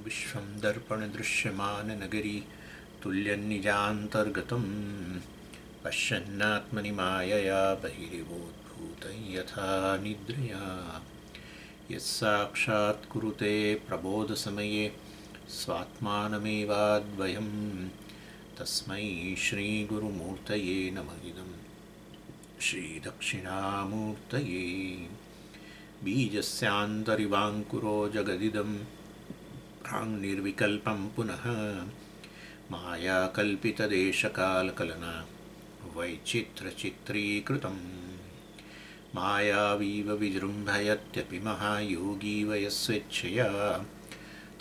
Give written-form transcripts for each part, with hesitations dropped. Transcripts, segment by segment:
विश्वं दर्पणदृश्यमाननगरी तुल्यन्निजान्तर्गतं पश्यन्नात्मनि मायया बहिरिवोद्भूतं यथा निद्रया यस्साक्षात् कुरुते प्रबोधसमये स्वात्मानमेवाद्वयं तस्मै श्रीगुरुमूर्तये नमः इदं श्रीदक्षिणामूर्तये बीजस्यान्तरिवाङ्कुरो जगदिदं प्राङ्निर्विकल्पं पुनः मायाकल्पितदेशकालकलना वैचित्रचित्रीकृतं मायावीव विजृम्भयत्यपि महायोगी वयस्वेच्छया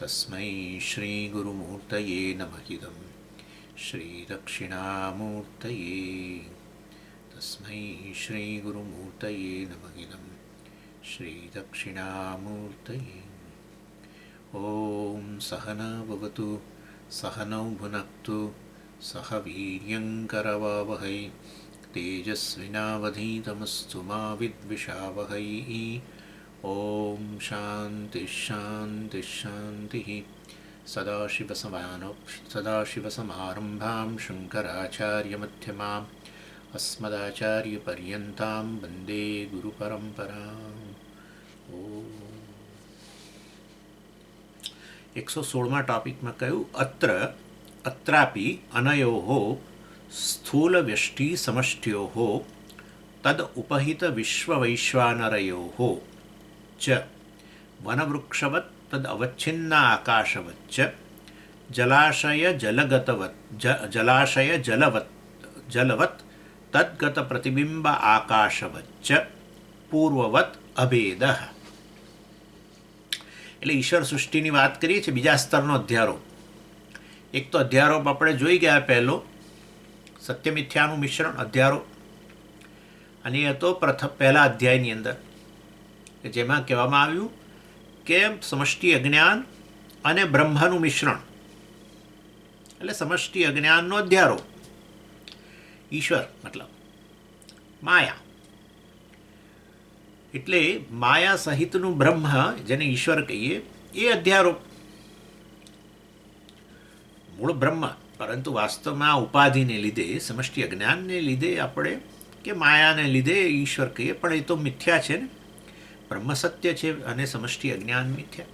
तस्मै श्रीगुरुमूर्तये नमः इदं श्रीदक्षिणामूर्तये तस्मै श्रीगुरुमूर्तये नमः इदं श्रीदक्षिणामूर्तये। ॐ सहना भवतु सहनौ भुनक्तु सह वीर्यङ्करवावहै तेजस्विनावधीतमस्तु मा विद्विषावहै। ॐ शान्तिः शान्तिः शान्तिः। सदाशिवसमारम्भां शङ्कराचार्यमध्यमाम् अस्मदाचार्यपर्यन्तां वन्दे गुरुपरम्पराम्। 116 ટોપિકમાં કહ્યું અત્રાપી અનયોઃ સ્થૂલવ્યષ્ટિ સમષ્ટ્યોઃ તદ ઉપહિત વિશ્વવૈશ્વાનરયોઃ ચ વનવૃક્ષવત તદ અવચ્છિન્ના આકાશવચ્ચ જલાશય જલવત તદ્ગત પ્રતિબિંબ આકાશવચ્ચ પૂર્વવત અભેદઃ. એટલે ઈશ્વર સૃષ્ટિની વાત કરીએ છીએ બીજા સ્તરનો અધ્યારોપ. એક તો અધ્યારોપ આપણે જોઈ ગયા પહેલો સત્યમિથ્યાનું મિશ્રણ અધ્યારોપ, અને એ હતો પહેલા અધ્યાયની અંદર કે જેમાં કહેવામાં આવ્યું કે સમષ્ટિ અજ્ઞાન અને બ્રહ્મનું મિશ્રણ એટલે સમષ્ટિ અજ્ઞાનનો અધ્યારોપ. ઈશ્વર મતલબ માયા, એટલે માયા સહિતનું બ્રહ્મ જેને ઈશ્વર કહીએ એ અધ્યારોપ. મૂળ બ્રહ્મ, પરંતુ વાસ્તવમાં ઉપાધિને લીધે સમષ્ટિ અજ્ઞાનને લીધે આપણે કે માયાને લીધે ઈશ્વર કહીએ, પણ એ તો મિથ્યા છે ને. બ્રહ્મ સત્ય છે અને સમષ્ટિ અજ્ઞાન મિથ્યા.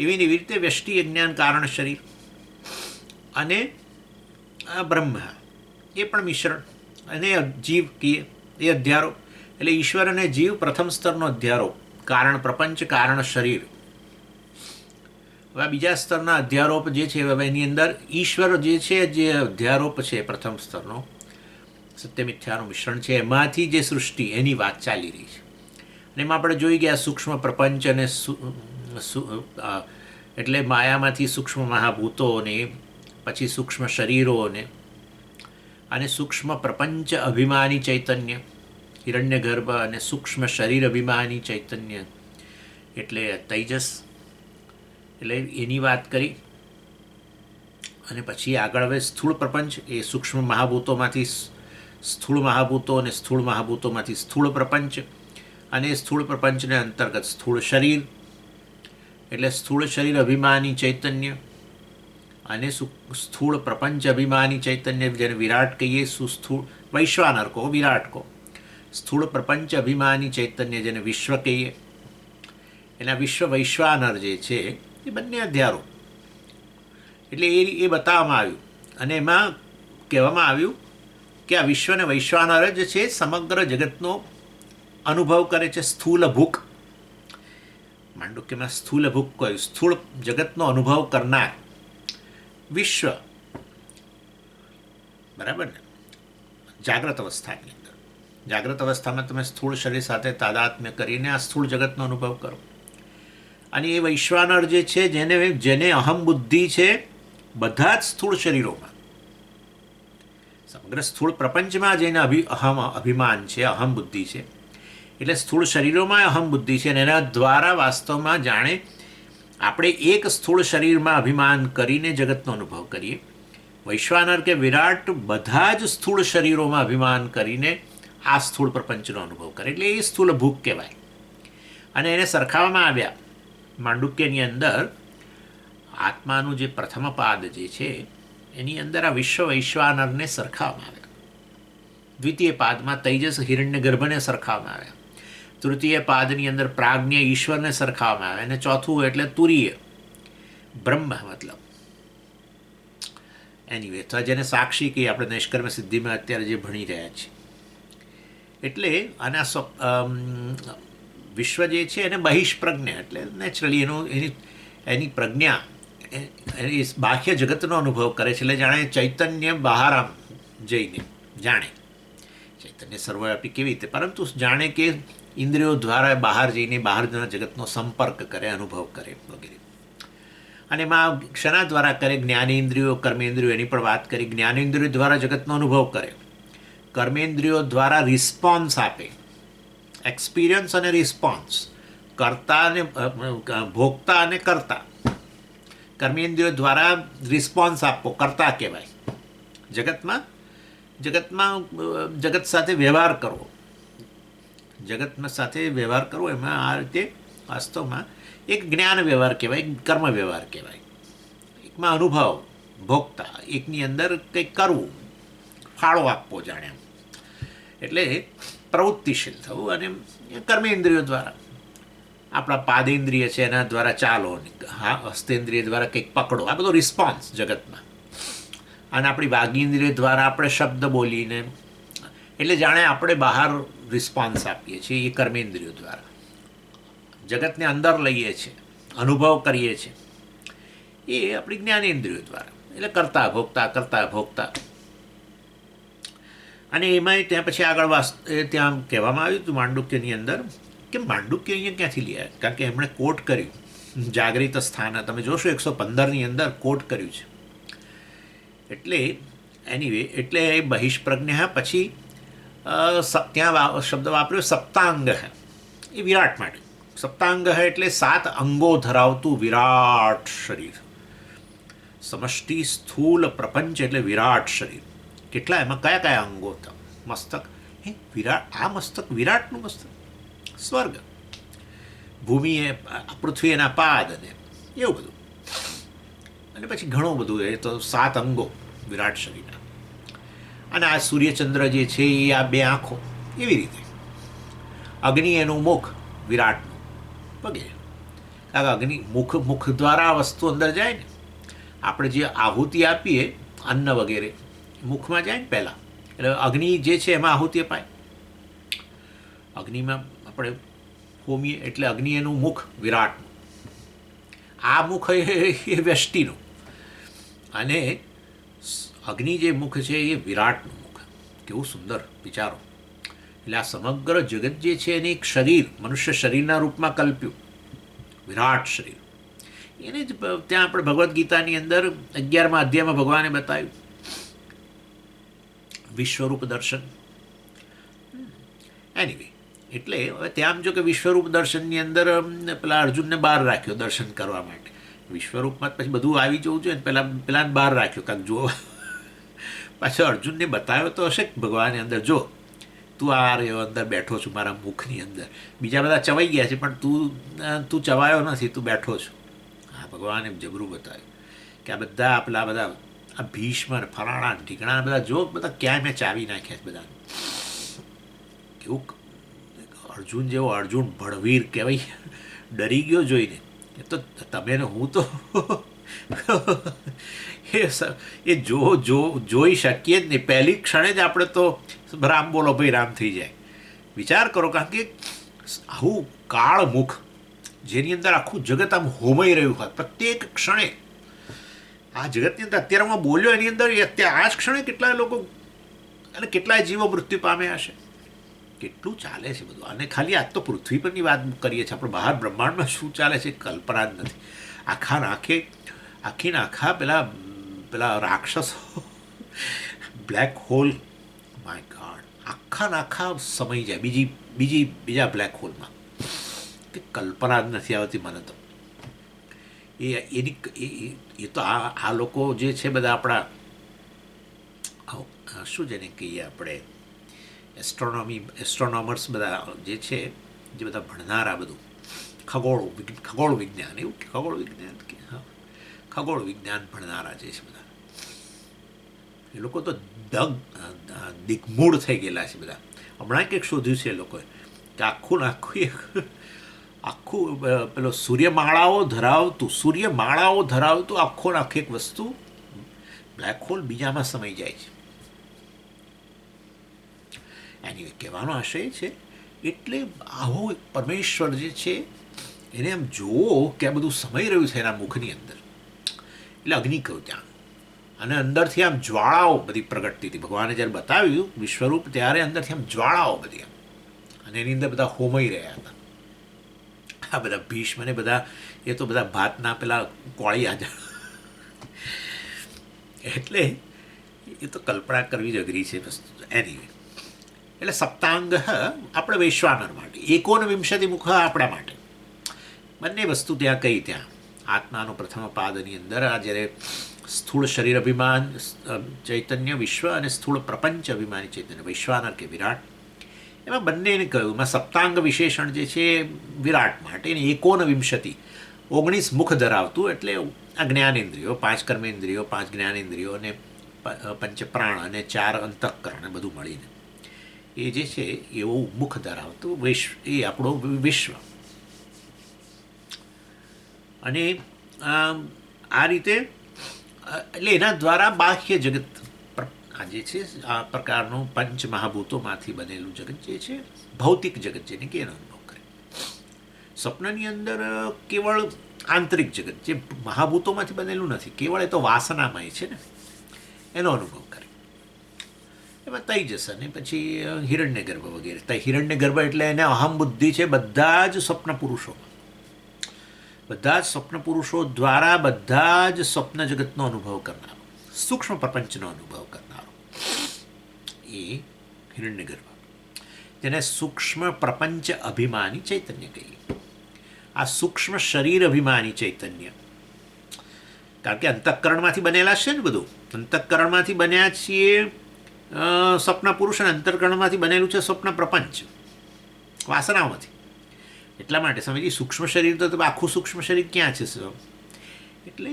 એવી રીતે વ્યષ્ટિ અજ્ઞાન કારણ શરીર અને બ્રહ્મ એ પણ મિશ્રણ, અને જીવ કહીએ એ અધ્યારોપ. એટલે ઈશ્વર અને જીવ પ્રથમ સ્તરનો અધ્યારોપ, કારણ પ્રપંચ કારણ શરીર. હવે બીજા સ્તરના અધ્યારોપ જે છે, હવે એની અંદર ઈશ્વર જે છે, જે અધ્યારોપ છે પ્રથમ સ્તરનો સત્યમિથ્યાનું મિશ્રણ છે, એમાંથી જે સૃષ્ટિ એની વાત ચાલી રહી છે. અને એમાં આપણે જોઈ ગયા સૂક્ષ્મ પ્રપંચ અને એટલે માયામાંથી સૂક્ષ્મ મહાભૂતોને, પછી સૂક્ષ્મ શરીરોને, અને સૂક્ષ્મ પ્રપંચ અભિમાની ચૈતન્ય હિરણ્યગર્ભ અને સૂક્ષ્મ શરીર અભિમાની ચૈતન્ય એટલે તૈજસ, એટલે એની વાત કરી. અને પછી આગળ હવે સ્થૂળ પ્રપંચ એ સૂક્ષ્મ મહાભૂતોમાંથી સ્થૂળ મહાભૂતો અને સ્થૂળ મહાભૂતોમાંથી સ્થૂળ પ્રપંચ, અને સ્થૂળ પ્રપંચને અંતર્ગત સ્થૂળ શરીર એટલે સ્થૂળ શરીર અભિમાની ચૈતન્ય, અને સ્થૂળ પ્રપંચ અભિમાની ચૈતન્ય જેને વિરાટ કહીએ, સુસ્થૂળ વૈશ્વાનર કહો વિરાટ કહો. સ્થૂળ પ્રપંચ અભિમાની ચૈતન્ય જેને વિશ્વ કહીએ, એના વિશ્વ વૈશ્વાનર જે છે એ બંને અધ્યારો. એટલે એ બતાવવામાં આવ્યું, અને એમાં કહેવામાં આવ્યું કે આ વિશ્વ અને વૈશ્વાનર જે છે સમગ્ર જગતનો અનુભવ કરે છે. સ્થૂલ ભૂક માંડુક્યમાં સ્થૂલ ભૂક કહ્યું, સ્થૂળ જગતનો અનુભવ કરનાર વિશ્વ, બરાબર ને. જાગ્રત અવસ્થાની અંદર, જાગ્રત અવસ્થામાં તમે સ્થૂળ શરીર સાથે તાદાત્મ્ય કરીને આ સ્થૂળ જગતનો અનુભવ કરો. અને એ વૈશ્વાનર જે છે, જેને અહમ બુદ્ધિ છે બધા જ સ્થૂળ શરીરોમાં, સમગ્ર સ્થૂળ પ્રપંચમાં જેને અભિમાન છે, અહમ બુદ્ધિ છે, એટલે સ્થૂળ શરીરોમાં અહમ બુદ્ધિ છે. અને એના દ્વારા વાસ્તવમાં જાણે આપણે એક સ્થૂળ શરીરમાં અભિમાન કરીને જગતનો અનુભવ કરીએ. વૈશ્વાનર કે વિરાટ બધા જ સ્થૂળ શરીરોમાં અભિમાન કરીને આ સ્થૂળ પ્રપંચનો અનુભવ કરે, એટલે એ સ્થૂળ ભૂખ કહેવાય. અને એને સરખાવવામાં આવ્યા માંડુક્યની અંદર આત્માનું જે પ્રથમ પાદ જે છે એની અંદર આ વિશ્વ વૈશ્વાનરને સરખાવવામાં આવ્યા, દ્વિતીય પાદમાં તૈજસ હિરણ્ય ગર્ભને સરખાવવામાં આવ્યા, તૃતીય પાદની અંદર પ્રાજ્ઞ ઈશ્વરને સરખાવવામાં આવે, અને ચોથું એટલે તુરીય બ્રહ્મ, મતલબ એનીવે અથવા જેને સાક્ષી કહીએ આપણે નિષ્કર્મ સિદ્ધિમાં અત્યારે જે ભણી રહ્યા છીએ. એટલે આના વિશ્વ જે છે એને બહિષ્પ્રજ્ઞા, એટલે નેચરલી એની પ્રજ્ઞા એ બાહ્ય જગતનો અનુભવ કરે છે. એટલે જાણે ચૈતન્ય બહાર આમ જઈને જાણે, ચૈતન્ય સર્વવ્યાપી કેવી રીતે, પરંતુ જાણે કે ઇન્દ્રિયો દ્વારા બહાર જઈને બહારના જગતનો સંપર્ક કરે, અનુભવ કરે વગેરે. અને એમાં ક્ષના દ્વારા કરે, જ્ઞાનેન્દ્રિયો કર્મેન્દ્રિયો એની પણ વાત કરી. જ્ઞાનેન્દ્રિયો દ્વારા જગતનો અનુભવ કરે, કર્મેન્દ્રિયો દ્વારા રિસ્પોન્સ આપે, એક્સપિરિયન્સ અને રિસ્પોન્સ, કર્તા અને ભોગતા અને કર્તા. કર્મેન્દ્રિયો દ્વારા રિસ્પોન્સ આપવો કર્તા કહેવાય. જગતમાં જગત સાથે વ્યવહાર કરવો, જગતમાં સાથે વ્યવહાર કરવો, એમાં આ રીતે વાસ્તવમાં એક જ્ઞાન વ્યવહાર કહેવાય, એક કર્મ વ્યવહાર કહેવાય. એકમાં અનુભવ ભોગતા, એકની અંદર કંઈક કરવું, ફાળો આપવો જાણે, એટલે પ્રવૃત્તિશીલ થવું. અને કર્મેન્દ્રિયો દ્વારા આપણા પાદેન્દ્રિય છે એના દ્વારા ચાલો, હસ્તેન્દ્રિય દ્વારા કંઈક પકડો, આ બધો રિસ્પોન્સ જગતમાં. અને આપણી વાગીન્દ્રિય દ્વારા આપણે શબ્દ બોલીને, એટલે જાણે આપણે બહાર રિસ્પોન્સ આપીએ છીએ એ કર્મેન્દ્રિયો દ્વારા. જગતને અંદર લઈએ છીએ, અનુભવ કરીએ છીએ એ આપણી જ્ઞાનેન્દ્રિયો દ્વારા, એટલે કરતા ભોગતા. અને એમાંય ત્યાં પછી આગળ ત્યાં કહેવામાં આવ્યું હતું માંડુક્યની અંદર કે માંડુક્ય અહીંયા ક્યાંથી લઈ આવ્યા, કારણ કે એમણે કોટ કર્યું જાગૃત સ્થાન, તમે જોશો 115ની અંદર કોટ કર્યું છે. એટલે એનીવે, એટલે બહિષ્પ્રજ્ઞા. પછી ત્યાં શબ્દ વાપર્યો સપ્તાંગ, એ વિરાટ માટે. સપ્તાંગ એટલે 7 અંગો ધરાવતું વિરાટ શરીર. સમષ્ટિ સ્થૂલ પ્રપંચ એટલે વિરાટ શરીર. કેટલા એમાં કયા કયા અંગો હતા? મસ્તક, વિરાટ, આ મસ્તક વિરાટનું મસ્તક. સ્વર્ગ, ભૂમિ એ પૃથ્વી એના પાદ, અને એવું બધું. અને પછી ઘણું બધું, એ તો 7 અંગો વિરાટ શરીરના. અને આ સૂર્યચંદ્ર જે છે એ આ 2 આંખો, એવી રીતે. અગ્નિ એનું મુખ વિરાટનું વગેરે. કારણ કે અગ્નિ મુખ દ્વારા આ વસ્તુ અંદર જાય ને, આપણે જે આહુતિ આપીએ અન્ન વગેરે મુખમાં જાય ને પહેલાં, એટલે અગ્નિ જે છે એમાં આહુતિ અપાય. અગ્નિમાં આપણે હોમીએ, એટલે અગ્નિ એનું મુખ વિરાટનું. આ મુખ એ વ્યષ્ટિનું, અને અગ્નિ જે મુખ છે એ વિરાટનું મુખ. કેવું સુંદર વિચારો. એટલે આ સમગ્ર જગત જે છે એને એક શરીર, મનુષ્ય શરીરના રૂપમાં કલ્પ્યું, વિરાટ શરીર. એને જ ત્યાં આપણે ભગવદ્ ગીતાની અંદર 11મા અધ્યાયમાં ભગવાને બતાવ્યું વિશ્વરૂપ દર્શન. એનીવે, એટલે હવે ત્યાં જો કે વિશ્વરૂપ દર્શનની અંદર પેલા અર્જુનને બહાર રાખ્યો દર્શન કરવા માટે. વિશ્વરૂપમાં પછી બધું આવી જવું જોઈએ ને, પેલાને બહાર રાખ્યો કાંક જો. પાછો અર્જુનને બતાવ્યો તો હશે ભગવાને અંદર, જો તું આ રહ્યો અંદર બેઠો છું મારા મુખની અંદર, બીજા બધા ચવાઈ ગયા છે પણ તું ચવાયો નથી, તું બેઠો છું. હા, ભગવાને જબરું બતાવ્યું કે આ બધા આપણા બધા આ ભીષ્મ ફલાણા ઢીકણા બધા જો, બધા ક્યાંય મેં ચાવી નાખ્યા છે બધા. કેવું અર્જુન જેવો, અર્જુન ભળવીર કહેવાય, ડરી ગયો જોઈને. એ તો તમે ને હું તો એ જોઈ શકીએ જ નહીં. પહેલી ક્ષણે જ આપણે તો રામ બોલો ભાઈ રામ થઈ જાય. વિચાર કરો, કારણ કે આવું કાળ મુખ જેની અંદર આખું જગત આમ હોમાઈ રહ્યું હોય પ્રત્યેક ક્ષણે. આ જગતની અંદર અત્યારે હું બોલ્યો એની અંદર અત્યારે આ જ ક્ષણે કેટલાય લોકો અને કેટલાય જીવો મૃત્યુ પામ્યા હશે. કેટલું ચાલે છે બધું. અને ખાલી આજ તો પૃથ્વી પરની વાત કરીએ છીએ, આપણે બહાર બ્રહ્માંડમાં શું ચાલે છે કલ્પના જ નથી. આખીને આખા પેલા રાક્ષસો, બ્લેક હોલ, માય ગોડ, આખા સમય જાય બીજા બ્લેક હોલમાં, કે કલ્પના જ નથી આવતી મને તો. એ તો આ લોકો જે છે બધા આપણા શું જેને કહીએ આપણે એસ્ટ્રોનોમર્સ બધા જે છે, જે બધા ભણનારા બધું ખગોળ વિજ્ઞાન, એવું ખગોળ વિજ્ઞાન કે હા, ખગોળ વિજ્ઞાન ભણનારા જે છે બધા, એ લોકો તો દિગ્મૂળ થઈ ગયેલા છે બધા. હમણાં કંઈક શોધ્યું છે એ લોકોએ કે આખું આખું પેલો સૂર્યમાળાઓ ધરાવતું આખી એક વસ્તુ બ્લેક હોલ બીજામાં સમાઈ જાય છે. એની કહેવાનો આશય છે એટલે આવો પરમેશ્વર જે છે એને આમ જુઓ કે આ બધું સમાઈ રહ્યું છે એના મુખની અંદર. એટલે અગ્નિ કહ્યું ત્યાં, અને અંદરથી આમ જ્વાળાઓ બધી પ્રગટતી હતી. ભગવાને જ્યારે બતાવ્યું વિશ્વરૂપ ત્યારે અંદરથી આમ જ્વાળાઓ બધી આમ, અને એની અંદર બધા હોમાઈ રહ્યા હતા. આ બધા ભીષ્મ ને બધા એ તો બધા ભાતના પેલા કોળિયા જ. એટલે એ તો કલ્પના કરવી જ અઘરી છે વસ્તુ. એની એટલે સપ્તાંગ આપણે વૈશ્વાનર માટે, 59 મુખ આપણા માટે. બંને વસ્તુ ત્યાં કઈ ત્યાં આત્માનો પ્રથમ પાદની અંદર આ જ્યારે સ્થૂળ શરીર અભિમાન ચૈતન્ય વિશ્વ અને સ્થૂળ પ્રપંચ અભિમાની ચૈતન્ય વૈશ્વાનર કે વિરાટ, એમાં બંનેને કહ્યું. એમાં સપ્તાંગ વિશેષણ જે છે વિરાટ માટે, એને 19 મુખ ધરાવતું, એટલે આ જ્ઞાનેન્દ્રિયો, 5 કર્મેન્દ્રિયો, 5 જ્ઞાનેન્દ્રિયો અને 5 પ્રાણ અને 4 અંતઃકરણ બધું મળીને એ જે છે એવું મુખ ધરાવતું એ આપણો વિશ્વ. અને આ રીતે એટલે એના દ્વારા બાહ્ય જગત આ જે છે આ પ્રકારનું પંચ મહાભૂતોમાંથી બનેલું જગત જે છે ભૌતિક જગત જેને કે એનો અનુભવ કરે. સ્વપ્નની અંદર કેવળ આંતરિક જગત જે મહાભૂતોમાંથી બનેલું નથી, કેવળ એ તો વાસનામય છે ને, એનો અનુભવ કરે. એમાં તૈજસ અને પછી હિરણ્યગર્ભ વગેરે. હિરણ્યગર્ભ એટલે એને અહમ બુદ્ધિ છે બધા જ સ્વપ્ન પુરુષોમાં, બધા જ સ્વપ્ન પુરુષો દ્વારા બધા જ સ્વપ્ન જગતનો અનુભવ કરનારો, સૂક્ષ્મ પ્રપંચનો અનુભવ કરનારો એ હિરણ્યગર્ભ, જેને સૂક્ષ્મ પ્રપંચ અભિમાની ચૈતન્ય કહીએ. આ સૂક્ષ્મ શરીર અભિમાની ચૈતન્ય, કારણ કે અંતઃકરણમાંથી બનેલા છે ને બધું. અંતઃકરણમાંથી બન્યા છીએ સ્વપ્ન પુરુષ, અને અંતઃકરણમાંથી બનેલું છે સ્વપ્ન પ્રપંચ વાસનાઓમાંથી. એટલા માટે સમજી સૂક્ષ્મ શરીર તો આખું સૂક્ષ્મ શરીર ક્યાં છે? એટલે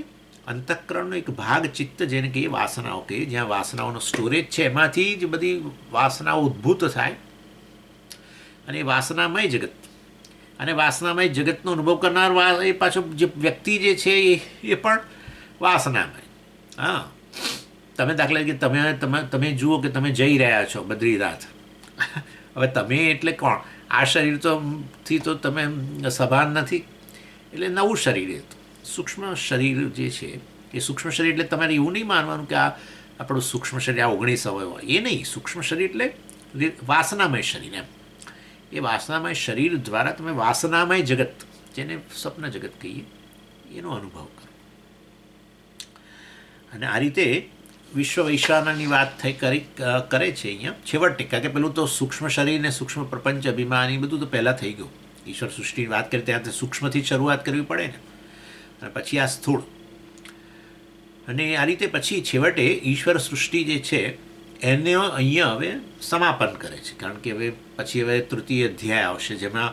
અંતઃકરણનો એક ભાગ ચિત્ત જેને કહીએ વાસનાઓ કહીએ, જ્યાં વાસનાઓનો સ્ટોરેજ છે, એમાંથી જ બધી વાસનાઓ ઉદ્ભૂત થાય. અને એ વાસનામય જગત, અને વાસનામય જગતનો અનુભવ કરનાર એ પાછો જે વ્યક્તિ જે છે એ પણ વાસનામય. હા, તમે દાખલા કે તમે જુઓ કે તમે જઈ રહ્યા છો બદ્રીનાથ. હવે તમે એટલે કોણ? આ શરીર થી તો તમે સભાન નથી, એટલે નવું શરીર. એ સૂક્ષ્મ શરીર જે છે એ સૂક્ષ્મ શરીર એટલે તમારે એવું નહીં માનવાનું કે આ આપણું સૂક્ષ્મ શરીર આ 19 અવયવ, એ નહીં. સૂક્ષ્મ શરીર એટલે વાસનામય શરીર એમ. એ વાસનામય શરીર દ્વારા તમે વાસનામય જગત, જેને સ્વપ્ન જગત કહીએ, એનો અનુભવ કરો. અને આ રીતે વિશ્વ વૈશ્વાનરની વાત કરે છે અહીંયા છેવટે. કારણ કે પેલું તો સૂક્ષ્મ શરીર ને સૂક્ષ્મ પ્રપંચ અભિમાની બધું તો પહેલાં થઈ ગયું. ઈશ્વર સૃષ્ટિની વાત કરી ત્યાં સૂક્ષ્મથી શરૂઆત કરવી પડે ને, અને પછી આ સ્થૂળ. અને આ રીતે પછી છેવટે ઈશ્વર સૃષ્ટિ જે છે એને અહીંયા હવે સમાપન કરે છે. કારણ કે હવે તૃતીય અધ્યાય આવશે જેમાં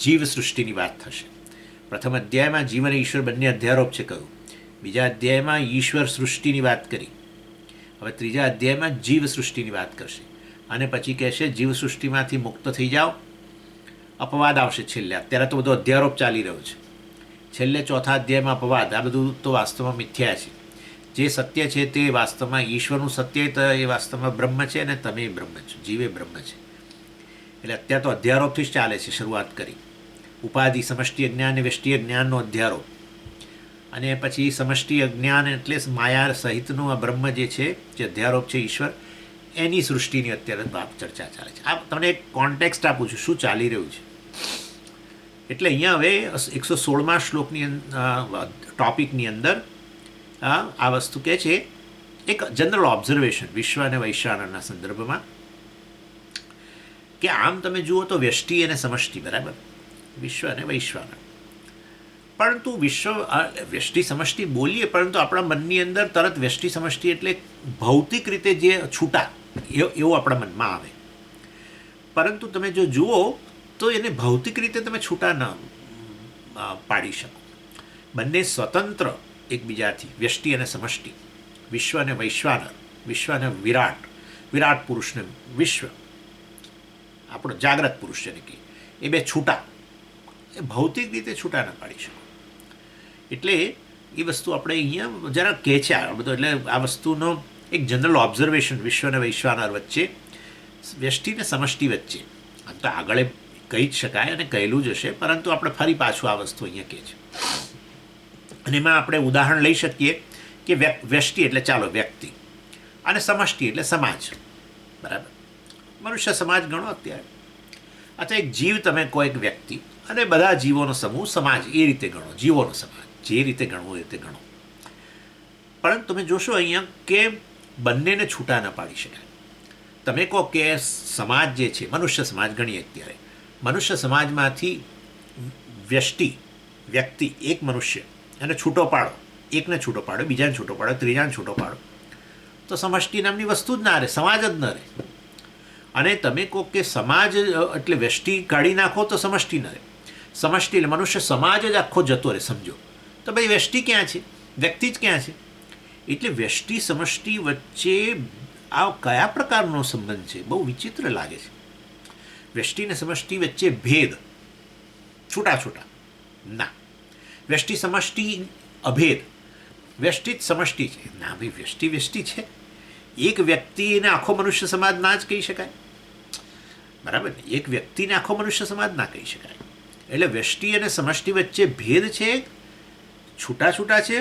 જીવ સૃષ્ટિની વાત થશે. પ્રથમ અધ્યાયમાં જીવ અને ઈશ્વર બંને અધ્યારોપ છે કહ્યું. બીજા અધ્યાયમાં ઈશ્વર સૃષ્ટિની વાત કરી. હવે ત્રીજા અધ્યાયમાં જીવ સૃષ્ટિની વાત કરશે. અને પછી કહેશે જીવ સૃષ્ટિમાંથી મુક્ત થઈ જાઓ, અપવાદ આવશે છેલ્લે. અત્યારે તો બધો અધ્યારોપ ચાલી રહ્યો છે. છેલ્લે ચોથા અધ્યાયમાં અપવાદ. આ બધું તો વાસ્તવમાં મિથ્યા છે. જે સત્ય છે તે વાસ્તવમાં ઈશ્વરનું સત્ય, તો એ વાસ્તવમાં બ્રહ્મ છે, અને તમે બ્રહ્મ છો, જીવે બ્રહ્મ છે. એટલે અત્યારે તો અધ્યારોપથી જ ચાલે છે. શરૂઆત કરી ઉપાધિ સમષ્ટિ અજ્ઞાન અને વ્યષ્ટિ અજ્ઞાનનો અધ્યારોપ, અને પછી સમષ્ટિ અજ્ઞાન એટલે માયા સહિતનું આ બ્રહ્મ જે છે, જે અધ્યારોપ છે ઈશ્વર, એની સૃષ્ટિની અત્યારે ચર્ચા ચાલે છે. આ તમને એક કોન્ટેક્સ્ટ આપું છું શું ચાલી રહ્યું છે. એટલે અહીંયા હવે 116મા શ્લોકની ટોપિકની અંદર આ વસ્તુ કહે છે, એક જનરલ ઓબ્ઝર્વેશન વિશ્વ અને વૈશ્વાનરના સંદર્ભમાં, કે આમ તમે જુઓ તો વ્યષ્ટિ અને સમષ્ટિ બરાબર, વિશ્વ અને વૈશ્વાનર. પરંતુ વ્યષ્ટિ સમષ્ટિ બોલીએ, પરંતુ આપણા મનની અંદર તરત વ્યષ્ટિ સમષ્ટિ એટલે ભૌતિક રીતે જે છૂટા એવું આપણા મનમાં આવે. પરંતુ તમે જો જુઓ તો એને ભૌતિક રીતે તમે છૂટા ન પાડી શકો. બંને સ્વતંત્ર એકબીજાથી, વ્યષ્ટિ અને સમષ્ટિ, વિશ્વ અને વૈશ્વાનર, વિશ્વ અને વિરાટ, વિરાટ પુરુષને વિશ્વ, આપણો જાગ્રત પુરુષ છે કે એ બે છૂટા, એ ભૌતિક રીતે છૂટા ન પાડી શકો. એટલે એ વસ્તુ આપણે અહીંયા જરા કહે છે આ બધું. એટલે આ વસ્તુનો એક જનરલ ઓબ્ઝર્વેશન વિશ્વ અને વૈશ્વાનર વચ્ચે, વ્યષ્ટિ ને સમષ્ટિ વચ્ચે, આમ તો આગળ કહી જ શકાય અને કહેલું જ હશે, પરંતુ આપણે ફરી પાછું આ વસ્તુ અહીંયા કહે છે. અને એમાં આપણે ઉદાહરણ લઈ શકીએ કે વ્યષ્ટિ એટલે ચાલો વ્યક્તિ, અને સમષ્ટિ એટલે સમાજ. બરાબર, મનુષ્ય સમાજ ગણો અત્યારે, અથવા એક જીવ તમે કહો, એક વ્યક્તિ, અને બધા જીવોનો સમૂહ સમાજ, એ રીતે ગણો, જીવોનો સમાજ, જે રીતે ગણવું એ રીતે ગણો. પરંતુ તમે જોશો અહીંયા કે બંનેને છૂટા ન પાડી શકાય. તમે કહો કે સમાજ જે છે, મનુષ્ય સમાજ ગણીએ અત્યારે, મનુષ્ય સમાજમાંથી વ્યષ્ટિ, વ્યક્તિ, એક મનુષ્ય, અને છૂટો પાડો, એકને છૂટો પાડો, બીજાને છૂટો પાડો, ત્રીજાને છૂટો પાડો, તો સમષ્ટિ નામની વસ્તુ જ ના રહે, સમાજ જ ન રહે. અને તમે કહો કે સમાજ એટલે વ્યષ્ટિ કાઢી નાખો તો સમષ્ટિ ન રહે, સમષ્ટિ એટલે મનુષ્ય સમાજ જ આખો જતો રહે, સમજો તો ભાઈ વ્યષ્ટિ ક્યાં છે, વ્યક્તિ જ ક્યાં છે? એટલે વ્યષ્ટિ સમષ્ટિ વચ્ચે આ કયા પ્રકારનો સંબંધ છે? બહુ વિચિત્ર લાગે છે. વ્યષ્ટિ અને સમષ્ટિ વચ્ચે ભેદ, છૂટા છૂટા ના. વ્યષ્ટિ સમષ્ટિ અભેદ, વ્યષ્ટિ જ સમષ્ટિ છે ના ભાઈ, વ્યષ્ટિ વ્યષ્ટિ છે. એક વ્યક્તિને આખો મનુષ્ય સમાજ ના જ કહી શકાય. બરાબર ને? એક વ્યક્તિને આખો મનુષ્ય સમાજ ના કહી શકાય. એટલે વ્યષ્ટિ અને સમષ્ટિ વચ્ચે ભેદ છે, છૂટા છૂટા છે,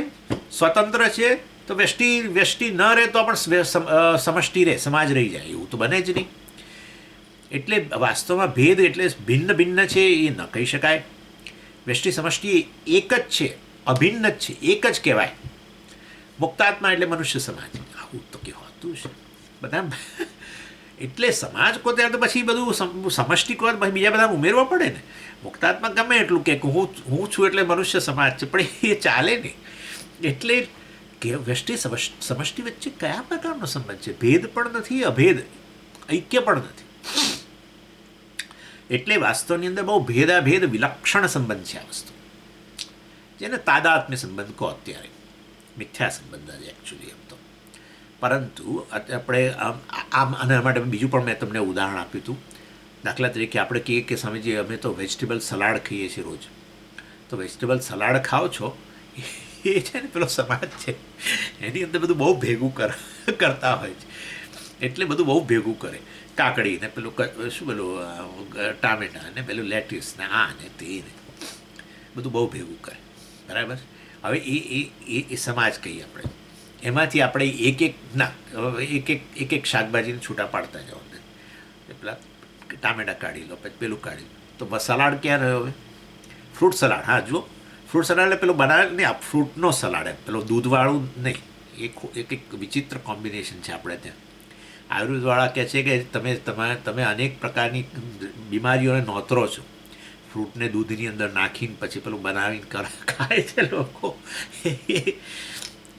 સ્વતંત્ર છે. તો વ્યષ્ટિ ન રહે તો પણ સમષ્ટિ રહે, સમાજ રહી જાય, એવું તો બને જ નહીં. એટલે વાસ્તવમાં ભેદ એટલે ભિન્ન ભિન્ન છે એ ન કહી શકાય. વ્યષ્ટિ સમષ્ટિ એક જ છે, અભિન્ન જ છે, એક જ કહેવાય. મુક્તાત્મા એટલે મનુષ્ય સમાજ, આવું તો કહેવાતું છે બધા. એટલે સમાજ કહો ત્યારે તો પછી બધું સમષ્ટિ કહો પછી બીજા બધા ઉમેરવા પડે ને. મુક્તાત્મા ગમે એટલું કે હું છું એટલે મનુષ્ય સમાજ છે, પણ એ ચાલે નહીં. એટલે કે વ્યષ્ટિ સમષ્ટિ વચ્ચે કયા પ્રકારનો સંબંધ છે? ભેદ પણ નથી, અભેદ, ઐક્ય પણ નથી. એટલે વાસ્તવની અંદર બહુ ભેદાભેદ વિલક્ષણ સંબંધ છે આ વસ્તુ, જેને તાદાત્મ્ય સંબંધ કહો અત્યારે, મિથ્યા સંબંધ છે એકચ્યુઅલી એમ તો. પરંતુ આપણે આમ આના માટે બીજું પણ મેં તમને ઉદાહરણ આપ્યું હતું. દાખલા તરીકે આપણે કહીએ કે સ્વામીજી અમે તો વેજીટેબલ સલાડ ખાઈએ છીએ રોજ, તો વેજીટેબલ સલાડ ખાઓ છો એ છે ને પેલો સમાજ છે, એની અંદર બધું બહુ ભેગું કરતા હોય છે. એટલે બધું બહુ ભેગું કરે, કાકડી ને પેલું શું પેલું ટામેટા ને પેલું લેટિસ ને આ ને તે ને બધું બહુ ભેગું કરે. બરાબર? હવે એ સમાજ કહીએ આપણે. એમાંથી આપણે એક શાકભાજીને છૂટા પાડતા જાઓ, પેલા ટામેટા કાઢી લો, પછી પેલું કાઢી લો, તો સલાડ ક્યાં રહ્યો હવે? Fruit salad. હા જુઓ, ફ્રૂટ સલાડ એટલે પેલો બનાવે નહીં, આ ફ્રૂટનો સલાડ, એમ પેલો દૂધવાળું નહીં. એક વિચિત્ર કોમ્બિનેશન છે આપણે ત્યાં. આયુર્વેદવાળા કહે છે કે તમે અનેક પ્રકારની બીમારીઓને નોતરો છો, ફ્રૂટને દૂધની અંદર નાખીને પછી પેલું બનાવીને ખાય છે લોકો.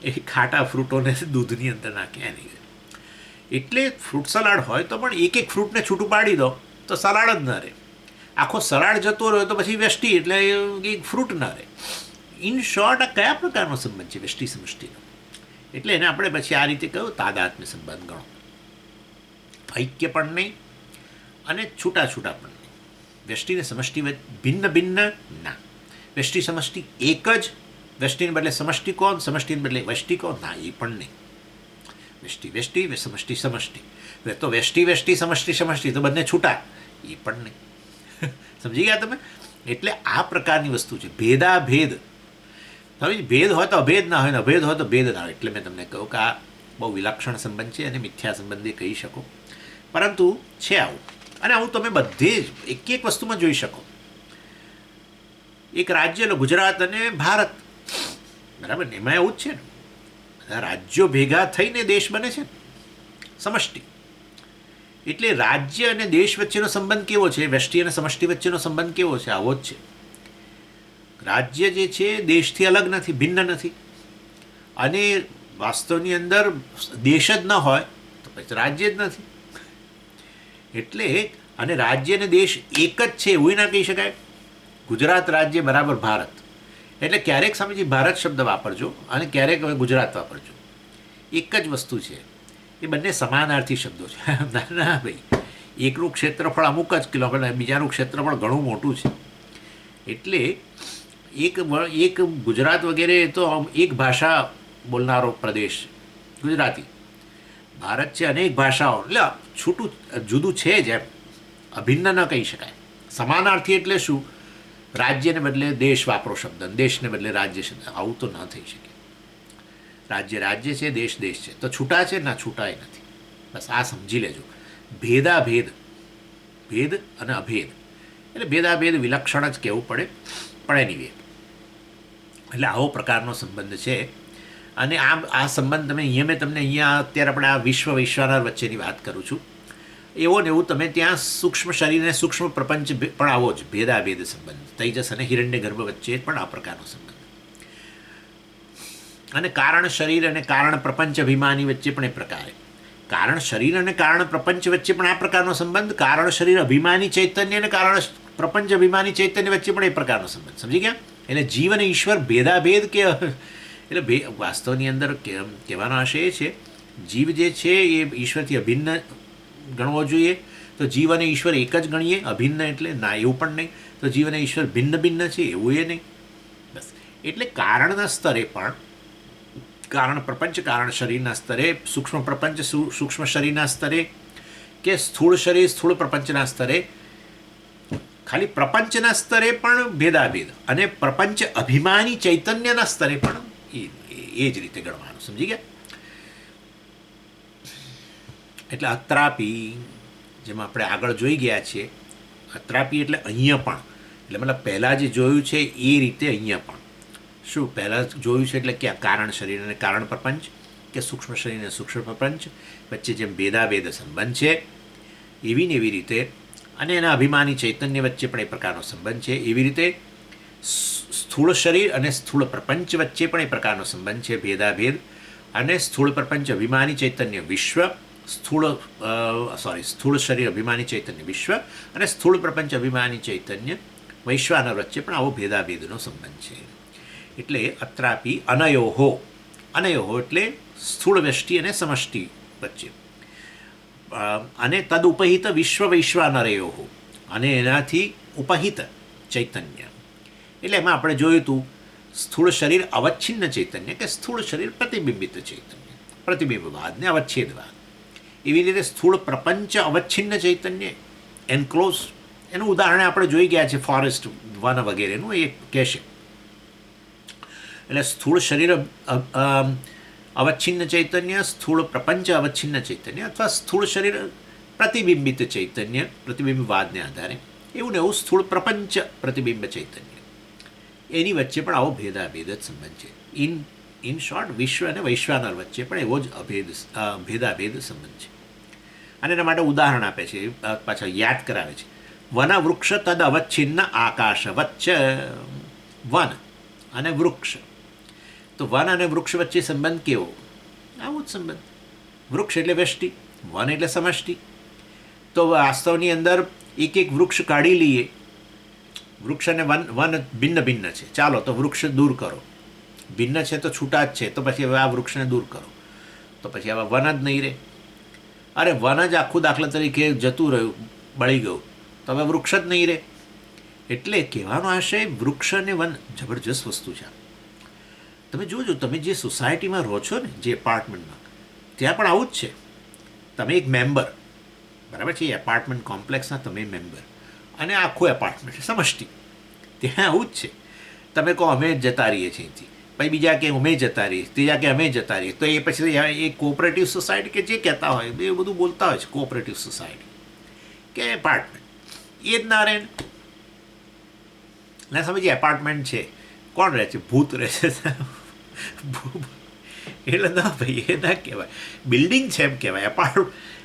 એ ખાટા ફ્રૂટોને દૂધની અંદર નાખ્યા નહીં. એટલે ફ્રૂટ સલાડ હોય તો પણ એક ફ્રૂટને છૂટું પાડી દો તો સલાડ જ ન રહે. આખો સલાડ જતો રહ્યો તો પછી વ્યષ્ટિ એટલે એક ફ્રૂટ ન રહે. ઇન શોર્ટ, આ કયા પ્રકારનો સંબંધ છે વ્યષ્ટિ સમષ્ટિનો? એટલે એને આપણે પછી આ રીતે કહ્યું તાદાત્મ્ય સંબંધ ગણો. ઐક્ય પણ નહીં અને છૂટા છૂટા પણ નહીં. વ્યષ્ટિને સમષ્ટિ ભિન્ન ભિન્ન ના. વ્યષ્ટિ સમષ્ટિ એક જ, વ્યષ્ટિને બદલે સમષ્ટિ કોણ, સમષ્ટિને બદલે વ્યષ્ટિ કોણ? ના, એ પણ નહીં. વ્યષ્ટિ વ્યષ્ટિ, સમષ્ટિ સમષ્ટિ, તો વ્યષ્ટિ સમષ્ટિ તો બંને છૂટા, એ પણ નહીં. સમજી ગયા તમે? એટલે આ પ્રકારની વસ્તુ છે ભેદાભેદ. હવે ભેદ હોય તો અભેદ ના હોય ને અભેદ હોય તો ભેદ ના હોય. એટલે મેં તમને કહ્યું કે આ બહુ વિલક્ષણ સંબંધ છે અને મિથ્યા સંબંધે કહી શકો, પરંતુ છે આવું. અને આવું તમે બધે જ એક વસ્તુમાં જોઈ શકો. એક રાજ્ય લો, ગુજરાત અને ભારત, બરાબર ને? એમાં એવું જ છે ને, બધા રાજ્યો ભેગા થઈને દેશ બને છે, સમષ્ટિ. એટલે રાજ્ય અને દેશ વચ્ચેનો સંબંધ કેવો છે? વ્યષ્ટિ અને સમષ્ટિ વચ્ચેનો સંબંધ કેવો છે? આવો જ છે. રાજ્ય જે છે દેશથી અલગ નથી, ભિન્ન નથી. અને વાસ્તવની અંદર દેશ જ ન હોય તો પછી રાજ્ય જ નથી. એટલે અને રાજ્ય અને દેશ એક જ છે એવું ના કહી શકાય. ગુજરાત રાજ્ય બરાબર ભારત, એટલે ક્યારેક સ્વામીજી ભારત શબ્દ વાપરજો અને ક્યારેક હવે ગુજરાત વાપરજો. એક જ વસ્તુ છે, એ બંને સમાનાર્થી શબ્દો છે. ના ના ભાઈ, એકનું ક્ષેત્રફળ અમુક જ કિલોમીટર, બીજાનું ક્ષેત્રફળ ઘણું મોટું છે. એટલે એક ગુજરાત વગેરે તો એક ભાષા બોલનારો પ્રદેશ ગુજરાતી. ભારત છે અનેક ભાષાઓ, એટલે છૂટું જુદું છે જ, એમ અભિન્ન ન કહી શકાય. સમાનાર્થી એટલે શું? રાજ્યને બદલે દેશ વાપરો શબ્દ, દેશને બદલે રાજ્ય શબ્દ, આવું તો ન થઈ શકે. રાજ્ય રાજ્ય છે, દેશ દેશ છે, તો છૂટા છે ના, છૂટાય નથી. બસ આ સમજી લેજો. ભેદાભેદ, ભેદ અને અભેદ એટલે ભેદાભેદ વિલક્ષણ જ કહેવું પડે, પણ એની વે એટલે આવો પ્રકારનો સંબંધ છે. અને આ સંબંધ તમે મેં તમને અહીંયા અત્યારે આપણે આ વિશ્વાનર વચ્ચેની વાત કરું છું, એવો ને એવું તમે ત્યાં સૂક્ષ્મ શરીર અને સૂક્ષ્મ પ્રપંચ પણ આવો જ ભેદાભેદ સંબંધ. તૈજસ અને હિરણ્ય ગર્ભ વચ્ચે પણ આ પ્રકારનો સંબંધ. અને કારણ શરીર અને કારણ પ્રપંચ અભિમાની વચ્ચે પણ એ પ્રકારે, કારણ શરીર અને કારણ પ્રપંચ વચ્ચે પણ આ પ્રકારનો સંબંધ, કારણ શરીર અભિમાની ચૈતન્ય અને કારણ પ્રપંચ અભિમાની ચૈતન્ય વચ્ચે પણ એ પ્રકારનો સંબંધ. સમજી ગયા? એટલે જીવ અને ઈશ્વર ભેદાભેદ કે એટલે વાસ્તવની અંદર કહેવાનો આશય એ છે, જીવ જે છે એ ઈશ્વરથી અભિન્ન ગણવો જોઈએ. તો જીવ અને ઈશ્વર એક જ ગણીએ, અભિન્ન એટલે ના એવું પણ નહીં. તો જીવ અને ઈશ્વર ભિન્ન ભિન્ન છે એવું એ નહીં. બસ એટલે કારણના સ્તરે પણ, કારણ પ્રપંચ કારણ શરીરના સ્તરે, સૂક્ષ્મ પ્રપંચ સૂક્ષ્મ શરીરના સ્તરે, કે સ્થૂળ શરીર સ્થૂળ પ્રપંચના સ્તરે, ખાલી પ્રપંચના સ્તરે પણ ભેદાભેદ અને પ્રપંચ અભિમાની ચૈતન્યના સ્તરે પણ એ જ રીતે ગણવાનું. સમજી ગયા? એટલે અત્રાપી, જેમાં આપણે આગળ જોઈ ગયા છીએ, અત્રાપી એટલે અહીંયા પણ, એટલે મતલબ પહેલાં જે જોયું છે એ રીતે અહીંયા પણ. શું પહેલાં જોયું છે એટલે કે કારણ શરીર અને કારણ પ્રપંચ, કે સૂક્ષ્મ શરીર અને સૂક્ષ્મ પ્રપંચ વચ્ચે જેમ ભેદાભેદ સંબંધ છે, એવી ને એવી રીતે, અને એના અભિમાની ચૈતન્ય વચ્ચે પણ એ પ્રકારનો સંબંધ છે. એવી રીતે સ્થૂળ શરીર અને સ્થૂળ પ્રપંચ વચ્ચે પણ એ પ્રકારનો સંબંધ છે, ભેદાભેદ. અને સ્થૂળ પ્રપંચ અભિમાની ચૈતન્ય વિશ્વ, સ્થૂળ શરીર અભિમાની ચૈતન્ય વિશ્વ અને સ્થૂળ પ્રપંચ અભિમાની ચૈતન્ય વૈશ્વાનર વચ્ચે પણ આવો ભેદાભેદનો સંબંધ છે. એટલે અત્રાપી અનયોહો, અનયોહો એટલે સ્થૂળ વ્યષ્ટિ અને સમષ્ટિ વચ્ચે, અને તદ ઉપહિત વિશ્વ વૈશ્વાનરયોહો, અને એનાથી ઉપહિત ચૈતન્ય. એટલે એમાં આપણે જોયું હતું સ્થૂળ શરીર અવચ્છિન્ન ચૈતન્ય, કે સ્થૂળ શરીર પ્રતિબિંબિત ચૈતન્ય, પ્રતિબિંબવાદ ને અવચ્છેદવાદ. એવી રીતે સ્થૂળ પ્રપંચ અવચ્છિન્ન ચૈતન્ય, એન્ક્લોઝ, એનું ઉદાહરણ આપણે જોઈ ગયા છે ફોરેસ્ટ વન વગેરેનું, એ કહેશે. એટલે સ્થૂળ શરીર અવચ્છિન્ન ચૈતન્ય, સ્થૂળ પ્રપંચ અવચ્છિન્ન ચૈતન્ય, અથવા સ્થૂળ શરીર પ્રતિબિંબિત ચૈતન્ય, પ્રતિબિંબવાદને આધારે, એવું ને એવું સ્થૂળ પ્રપંચ પ્રતિબિંબ ચૈતન્ય, એની વચ્ચે પણ આવો ભેદાભેદ જ સંબંધ છે. ઇન શોર્ટ, વિશ્વ અને વૈશ્વાનર વચ્ચે પણ એવો જ ભેદાભેદ સંબંધ છે. અને એના માટે ઉદાહરણ આપે છે, પાછા યાદ કરાવે છે. વન વૃક્ષ તદ અવચ્છિન્ન આકાશ વચ્ચ. વન અને વૃક્ષ, તો વન અને વૃક્ષ વચ્ચે સંબંધ કેવો? આવો જ સંબંધ. વૃક્ષ એટલે વ્યષ્ટિ, વન એટલે સમષ્ટિ. તો વાસ્તવની અંદર એક એક વૃક્ષ કાઢી લઈએ, વૃક્ષ અને વન ભિન્ન ભિન્ન છે, ચાલો તો વૃક્ષ દૂર કરો, ભિન્ન છે તો છૂટા જ છે, તો પછી હવે આ વૃક્ષને દૂર કરો, તો પછી હવે વન જ નહીં રહે. અરે વન જ આખું દાખલા તરીકે જતું રહ્યું, બળી ગયું, તો હવે વૃક્ષ જ નહીં રહે. એટલે કહેવાનો આશય, વૃક્ષ અને વન જબરજસ્ત વસ્તુ છે. તમે જોજો, તમે જે સોસાયટીમાં રહો છો ને, જે એપાર્ટમેન્ટમાં, ત્યાં પણ આવું જ છે. તમે એક મેમ્બર, બરાબર છે, એ એપાર્ટમેન્ટ કોમ્પ્લેક્સના તમે મેમ્બર, અને આખું એપાર્ટમેન્ટ સમષ્ટિ, ત્યાં આવું જ છે. તમે કહો અમે જતા રહીએ છીએ અહીંથી, પછી બીજા કે અમે જતા રહીએ, ત્રીજા કે અમે જતા રહીએ, તો એ પછી એ કોઓપરેટિવ સોસાયટી કે જે કહેતા હોય એ બધું બોલતા હોય છે, કોઓપરેટિવ સોસાયટી કે એપાર્ટમેન્ટ, એ જ ના રહે ને. સમજીએ એપાર્ટમેન્ટ છે, કોણ રહે છે? ભૂત રહે છે. એટલે ના ભાઈ, એ ના કહેવાય, બિલ્ડિંગ છે એમ કહેવાય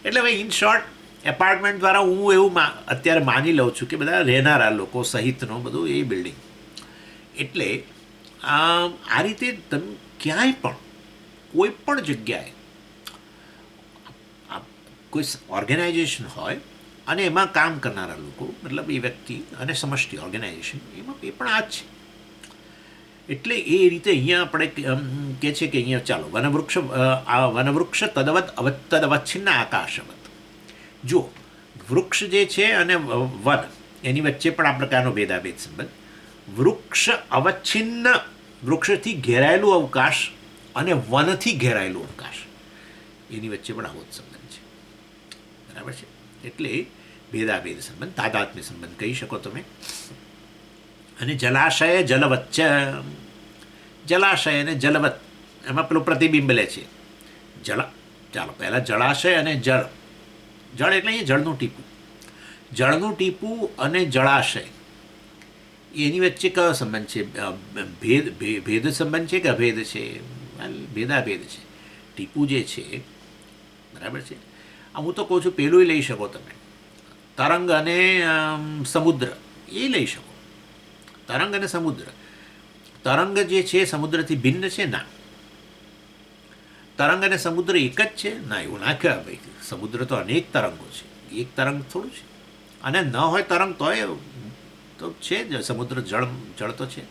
એટલે ભાઈ ઇન શોર્ટ, એપાર્ટમેન્ટ દ્વારા હું એવું અત્યારે માની લઉં છું કે બધા રહેનારા લોકો સહિતનો બધું એ બિલ્ડિંગ. એટલે આ રીતે તમે ક્યાંય પણ કોઈ પણ જગ્યાએ કોઈ ઓર્ગેનાઇઝેશન હોય અને એમાં કામ કરનારા લોકો, મતલબ એ વ્યક્તિ અને સમષ્ટિ ઓર્ગેનાઇઝેશન, એમાં એ પણ આ જ છે. એટલે એ રીતે અહીંયા આપણે કહે છે કે અહીંયા ચાલો વનવૃક્ષ તદવત તદવચ્છિન્ન આકાશવત. જો વૃક્ષ જે છે અને વન એની વચ્ચે પણ આ પ્રકારનો ભેદાભેદ સંબંધ. વૃક્ષ અવચ્છિન્ન, વૃક્ષથી ઘેરાયેલું અવકાશ અને વનથી ઘેરાયેલું અવકાશ, એની વચ્ચે પણ આવો જ સંબંધ છે. બરાબર છે. એટલે ભેદાભેદ સંબંધ, તાદાત્મ્ય સંબંધ કહી શકો તમે. અને જલાશય જલવચ્ચ, જલાશય અને જલવત એમાં પેલું પ્રતિબિંબ લે છે. ચાલો પહેલાં જળાશય અને જળ. જળ એટલે અહીંયા જળનું ટીપું. જળનું ટીપું અને જળાશય એની વચ્ચે કયો સંબંધ છે? ભેદ સંબંધ છે કે અભેદ છે? ભેદાભેદ છે. ટીપું જે છે, બરાબર છે. હું તો કહું છું પેલું લઈ શકો તમે, તરંગ અને સમુદ્ર એ લઈ શકો. તરંગ અને સમુદ્ર. તરંગ જે છે સમુદ્રથી ભિન્ન છે? ના. તરંગ અને સમુદ્ર એક જ છે? ના, એવું ના કહેવાય ભાઈ. સમુદ્ર તો અનેક તરંગો છે, એક તરંગ થોડું છે. અને ન હોય તરંગ તોય તો છે જ, સમુદ્ર જળ તો છે.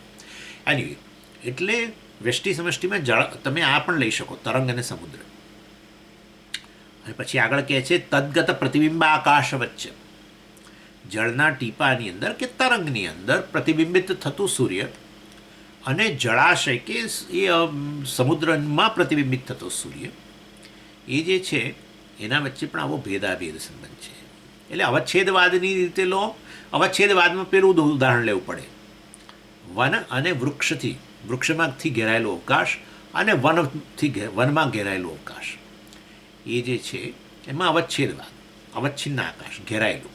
એની એટલે વ્યષ્ટિ સમષ્ટિમાં જળ તમે આ પણ લઈ શકો, તરંગ અને સમુદ્ર. અને પછી આગળ કહે છે તદ્ગત પ્રતિબિંબ આકાશ વચ્ચે. જળના ટીપાની અંદર કે તરંગની અંદર પ્રતિબિંબિત થતું સૂર્ય અને જળાશય કે એ સમુદ્રમાં પ્રતિબિંબિત થતો સૂર્ય, એ જે છે એના વચ્ચે પણ આવો ભેદાભેદ સંબંધ છે. એટલે અવચ્છેદવાદની રીતે લો, અવચ્છેદવાદમાં પેલું ઉદાહરણ લેવું પડે. વન અને વૃક્ષથી, વૃક્ષમાંથી ઘેરાયેલો અવકાશ અને વનમાં ઘેરાયેલો અવકાશ, એ જે છે એમાં અવચ્છેદવાદ, અવચ્છિન્ન આકાશ ઘેરાયેલું.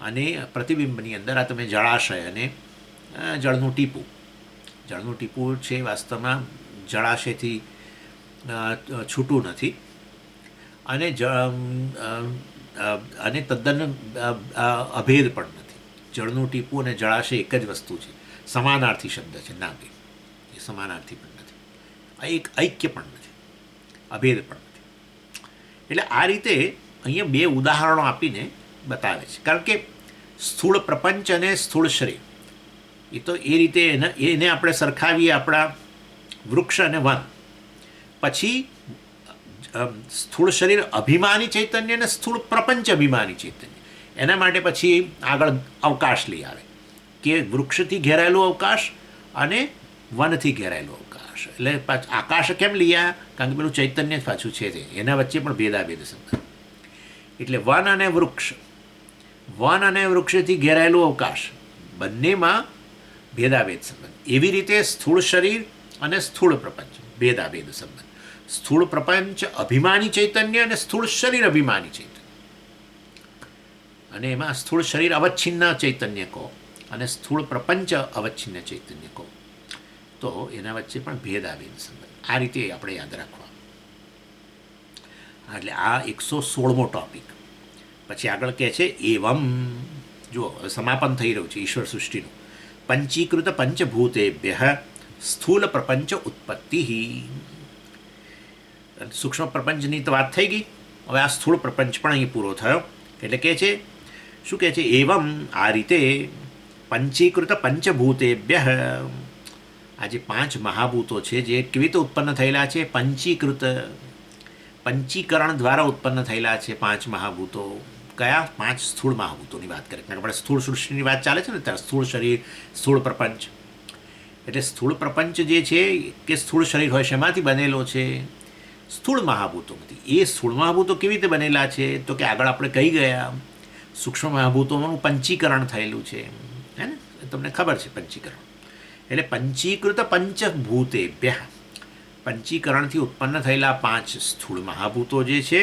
અને પ્રતિબિંબની અંદર આ તમે જળાશય અને જળનું ટીપું. જળનું ટીપું છે વાસ્તવમાં જળાશયથી છૂટું નથી અને તદ્દન અભેદ પણ નથી. જળનું ટીપું અને જળાશય એક જ વસ્તુ છે, સમાનાર્થી શબ્દ છે. ના ભાઈ, એ સમાનાર્થી પણ નથી, એક ઐક્ય પણ નથી, અભેદ પણ નથી. એટલે આ રીતે અહીંયા બે ઉદાહરણો આપીને બતાવે છે. કારણ કે સ્થૂળ પ્રપંચ અને સ્થૂળ શરીર, એ તો એ રીતે એને આપણે સરખાવીએ આપણા વૃક્ષ અને વન. પછી સ્થૂળ શરીર અભિમાની ચૈતન્ય અને સ્થૂળ પ્રપંચ અભિમાની ચૈતન્ય, એના માટે પછી આગળ અવકાશ લઈ આવે કે વૃક્ષથી ઘેરાયેલો અવકાશ અને વનથી ઘેરાયેલો અવકાશ. એટલે આકાશ કેમ લઈ આવ્યા? કારણ કે પેલું ચૈતન્ય જ પાછું છે તે, એના વચ્ચે પણ ભેદાભેદ સંબંધ. એટલે વન અને વૃક્ષથી ઘેરાયેલો અવકાશ, બંનેમાં ભેદાભેદ સંબંધ. એવી રીતે સ્થૂળ શરીર અને સ્થૂળ પ્રપંચ, ભેદાભેદ સંબંધ. સ્થૂળ પ્રપંચ અભિમાની ચૈતન્ય અને સ્થૂળ શરીર અભિમાની ચૈતન્ય, અને એમાં સ્થૂળ શરીર અવચ્છિન્ન ચૈતન્ય કહો અને સ્થૂળ પ્રપંચ અવચ્છિન્ન ચૈતન્ય કહો, તો એના વચ્ચે પણ ભેદાભેદ સંબંધ. આ રીતે આપણે યાદ રાખવા. એટલે આ 116મો ટોપિક. પછી આગળ કહે છે એવમ, જુઓ સમાપન થઈ રહ્યું છે ઈશ્વર સૃષ્ટિનું. પંચીકૃત પંચભૂતેભ્ય સ્થૂલ પ્રપંચ ઉત્પત્તિ. સૂક્ષ્મ પ્રપંચની તો વાત થઈ ગઈ, હવે આ સ્થૂળ પ્રપંચ પણ અહીં પૂરો થયો. એટલે કહે છે, શું કહે છે? એવમ, આ રીતે પંચીકૃત પંચભૂતેભ્ય, આ જે 5 મહાભૂતો છે જે કેવી રીતે ઉત્પન્ન થયેલા છે? પંચીકરણ દ્વારા ઉત્પન્ન થયેલા છે 5 મહાભૂતો. કયા? 5 સ્થૂળ મહાભૂતોની વાત કરીએ. કારણ કે આપણે સ્થૂળ સૃષ્ટિની વાત ચાલે છે ને ત્યારે, સ્થૂળ શરીર, સ્થૂળ પ્રપંચ. એટલે સ્થૂળ પ્રપંચ જે છે કે સ્થૂળ શરીર હોય, શેમાંથી બનેલો છે? સ્થૂળ મહાભૂતોમાંથી. એ સ્થૂળ મહાભૂતો કેવી રીતે બનેલા છે? તો કે આગળ આપણે કહી ગયા, સૂક્ષ્મ મહાભૂતોનું પંચીકરણ થયેલું છે, હે ને? તમને ખબર છે પંચીકરણ. એટલે પંચીકૃત પંચભૂતેભ્ય, પંચીકરણથી ઉત્પન્ન થયેલા 5 સ્થૂળ મહાભૂતો જે છે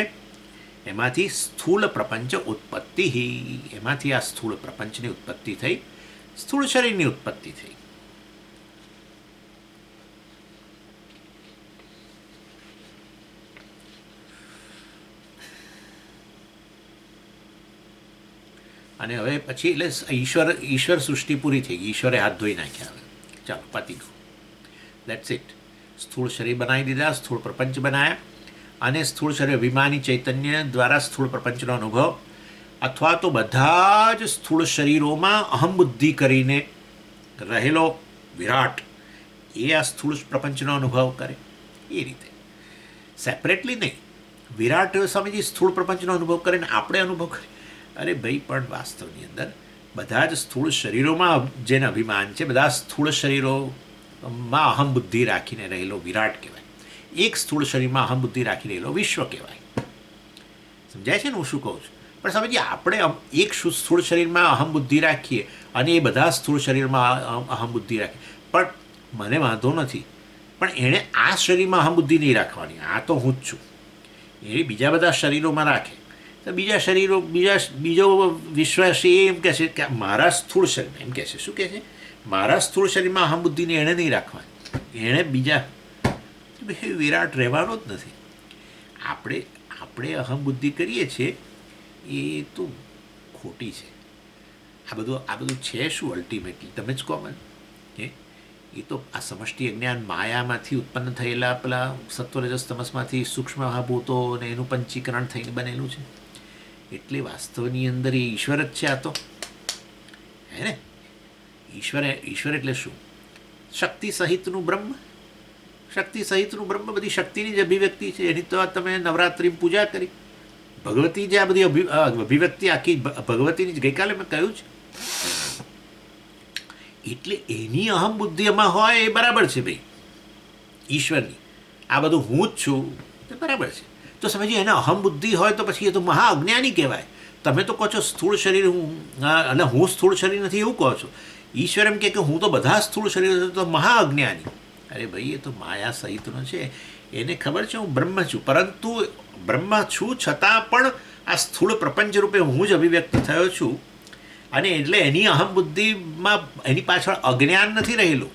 એમાંથી સ્થૂળ પ્રપંચ ઉત્પત્તિ, એમાંથી આ સ્થૂળ પ્રપંચની ઉત્પત્તિ થઈ, સ્થૂળ શરીરની ઉત્પત્તિ થઈ. અને હવે પછી એટલે ઈશ્વર સૃષ્ટિ પૂરી થઈ ગઈ, ઈશ્વરે હાથ ધોઈ નાખ્યા. હવે ચાલો પતી ગયું, દેટ્સ ઇટ. સ્થૂળ શરીર બનાવી દીધા, સ્થૂળ પ્રપંચ બનાવ્યા, અને સ્થૂળ શરીર અભિમાની ચૈતન્ય દ્વારા સ્થૂળ પ્રપંચનો અનુભવ, અથવા તો બધા જ સ્થૂળ શરીરોમાં અહમ બુદ્ધિ કરીને રહેલો વિરાટ, એ આ સ્થૂળ પ્રપંચનો અનુભવ કરે. એ રીતે સેપરેટલી નહીં. વિરાટ સ્વામીજી સ્થૂળ પ્રપંચનો અનુભવ કરે ને આપણે અનુભવ કરીએ. અરે ભાઈ, પણ વાસ્તવની અંદર બધા જ સ્થૂળ શરીરોમાં જેને અભિમાન છે, બધા સ્થૂળ શરીરોમાં અહમ બુદ્ધિ રાખીને રહેલો વિરાટ કહેવાય. એક સ્થૂળ શરીરમાં અહમ બુદ્ધિ રાખી રહેલો વિશ્વ કહેવાય. સમજાય છે ને હું શું કહું છું? પણ સમજીએ, આપણે એક સ્થૂળ શરીરમાં અહમ બુદ્ધિ રાખીએ અને એ બધા સ્થૂળ શરીરમાં અહમ બુદ્ધિ રાખીએ, પણ મને વાંધો નથી, પણ એણે આ શરીરમાં અહમ બુદ્ધિ નહીં રાખવાની. આ તો હું જ છું. એ બીજા બધા શરીરોમાં રાખે તો બીજા શરીરો બીજો વિશ્વ છે એ એમ કહે છે કે મારા સ્થૂળ શરીર, એમ કહે છે, શું કહે છે, મારા સ્થૂળ શરીરમાં અહમ બુદ્ધિને એણે નહીં રાખવાની, એણે બીજા. વિરાટ રહેવાનો જ નથી. આપણે અહમ બુદ્ધિ કરીએ છીએ એ તો ખોટી છે. આ બધું છે શું અલ્ટિમેટલી? તમે જ કહો મને. એ તો આ સમષ્ટિ અજ્ઞાન માયામાંથી ઉત્પન્ન થયેલા પેલા સત્વરજસ તમસમાંથી સૂક્ષ્મ મહાભૂતો અને એનું પંચીકરણ થઈને બનેલું છે. એટલે વાસ્તવની અંદર એ ઈશ્વર જ છે. આ તો હે ને, ઈશ્વર એટલે શું? શક્તિ સહિતનું બ્રહ્મ. શક્તિ સહિતનું બ્રહ્મ બધી શક્તિની જ અભિવ્યક્તિ છે. એની તો તમે નવરાત્રિ પૂજા કરી. ભગવતી જે આ બધી અભિવ્યક્તિ આખી ભગવતીની જ ગઈકાલે મેં કહ્યું છે. એટલે એની અહમ બુદ્ધિ એમાં હોય એ બરાબર છે ભાઈ. ઈશ્વરની આ બધું હું જ છું તે બરાબર છે. તો સમજીએ, એને અહમ બુદ્ધિ હોય તો પછી એ તો મહા અજ્ઞાની કહેવાય. તમે તો કહો છો સ્થૂળ શરીર હું, અને હું સ્થૂળ શરીર નથી એવું કહો છો. ઈશ્વર એમ કે હું તો બધા સ્થૂળ શરીર, તો મહા અજ્ઞાની. અરે ભાઈ, એ તો માયા સહિતનો છે. એને ખબર છે હું બ્રહ્મ છું, પરંતુ બ્રહ્મ છું છતાં પણ આ સ્થૂળ પ્રપંચ રૂપે હું જ અભિવ્યક્ત થયો છું. અને એટલે એની અહમ બુદ્ધિમાં એની પાછળ અજ્ઞાન નથી રહેલું.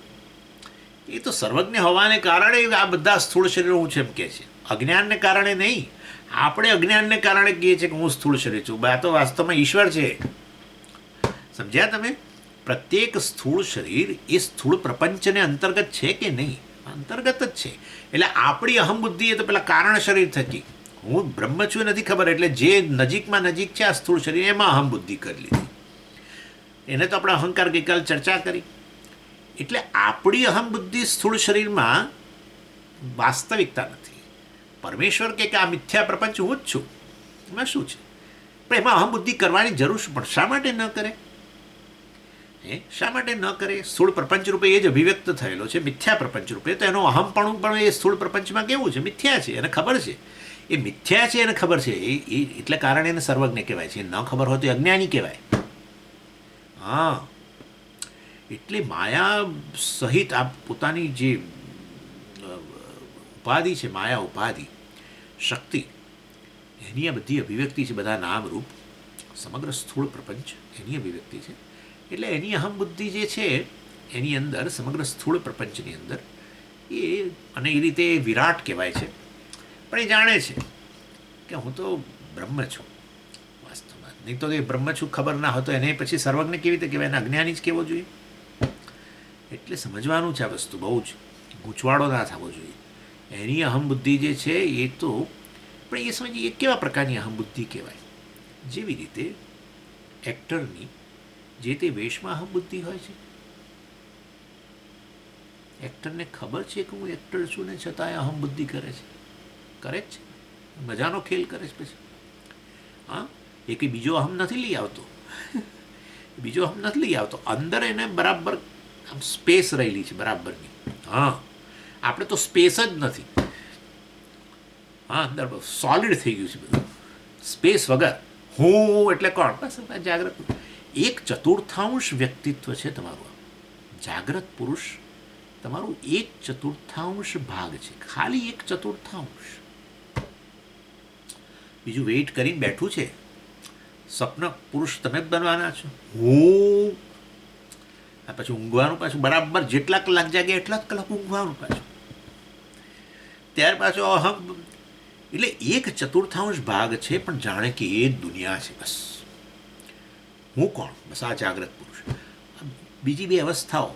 એ તો સર્વજ્ઞ હોવાને કારણે આ બધા સ્થૂળ શરીરો હું છે એમ કહે છે. અજ્ઞાનને કારણે નહીં. આપણે અજ્ઞાનને કારણે કહીએ છીએ કે હું સ્થૂળ શરીર છું. આ તો વાસ્તવમાં ઈશ્વર છે. સમજ્યા તમે? પ્રત્યેક સ્થૂળ શરીર એ સ્થૂળ પ્રપંચને અંતર્ગત છે કે નહીં? અંતર્ગત જ છે. એટલે આપણી અહમ બુદ્ધિ એ તો પેલા કારણ શરીર થકી હું બ્રહ્મ છું નથી ખબર, એટલે જે નજીકમાં નજીક છે આ સ્થૂળ શરીર, એમાં અહમ બુદ્ધિ કરી લીધી. એને તો આપણે અહંકાર ગઈકાલે ચર્ચા કરી. એટલે આપણી અહમ બુદ્ધિ સ્થૂળ શરીરમાં વાસ્તવિકતા નથી. પરમેશ્વર કે આ મિથ્યા પ્રપંચ હું જ છું, એમાં શું છે? પણ એમાં અહમ બુદ્ધિ કરવાની જરૂર શું? પણ શા માટે ન કરે? શા માટે ન કરે? સ્થૂળ પ્રપંચ રૂપે એ જ અભિવ્યક્ત થયેલો છે, મિથ્યા પ્રપંચ રૂપે. તો એનો અહમપણું પણ એ સ્થૂળ પ્રપંચમાં કેવું છે? મિથ્યા છે. એને ખબર છે એ મિથ્યા છે, એને ખબર છે. એટલે કારણે એને સર્વજ્ઞ કહેવાય છે. ન ખબર હોય તો અજ્ઞાની કહેવાય. હા, એટલે માયા સહિત આ પોતાની જે ઉપાધિ છે, માયા ઉપાધિ શક્તિ, એની આ બધી અભિવ્યક્તિ છે. બધા નામ રૂપ સમગ્ર સ્થૂળ પ્રપંચ એની અભિવ્યક્તિ છે. એટલે એની અહમ બુદ્ધિ જે છે એની અંદર, સમગ્ર સ્થૂળ પ્રપંચની અંદર એ, અને એ રીતે વિરાટ કહેવાય છે. પણ એ જાણે છે કે હું તો બ્રહ્મ છું વાસ્તવમાં. નહીં તો એ બ્રહ્મ છું ખબર ના હોય તો એને પછી સર્વજ્ઞ કેવી રીતે કહેવાય? એને અજ્ઞાની જ કહેવો જોઈએ. એટલે સમજવાનું છે આ વસ્તુ, બહુ જ ગૂંચવાડો ના થવો જોઈએ. એની અહમ બુદ્ધિ જે છે એ તો, પણ એ સમજીએ એ કેવા પ્રકારની અહમ બુદ્ધિ કહેવાય? જેવી રીતે એક્ટરની જે તે વેશમાં અહમ બુદ્ધિ હોય છે. એક્ટરને ખબર છે કે હું એક્ટર છું ને છતાંય અહમ બુદ્ધિ કરે છે. કરે જ છે, મજાનો ખેલ કરે છે. પછી હા, એ કંઈ બીજો અહમ નથી લઈ આવતો. બીજો અહમ નથી લઈ આવતો. અંદર એને બરાબર આમ સ્પેસ રહેલી છે બરાબરની. હા, આપણે તો સ્પેસ જ નથી. હા, અંદર સોલિડ થઈ ગયું છે બધું, સ્પેસ વગર. હું એટલે કોણ? બસ જાગ્રત. એક ચતુર્થાંશ વ્યક્તિત્વ છે તમારું. જાગ્રત પુરુષ તમારું એક ચતુર્થાંશ ભાગ છે, ખાલી એક ચતુર્થાંશ. બીજું વેઇટ કરીને બેઠું છે. સ્વપ્ન પુરુષ તમે જ બનવાના છો. હું આ પછી ઊંઘવાનું પાછું બરાબર જેટલા કલાક જાગે એટલા જ કલાક ઊંઘવાનું પાછું. ત્યાર પાછો અહમ, એટલે એક ચતુર્થાંશ ભાગ છે પણ જાણે કે એ દુનિયા છે. બસ હું કોણ? બસ આ જાગ્રત પુરુષ. બીજી બે અવસ્થાઓ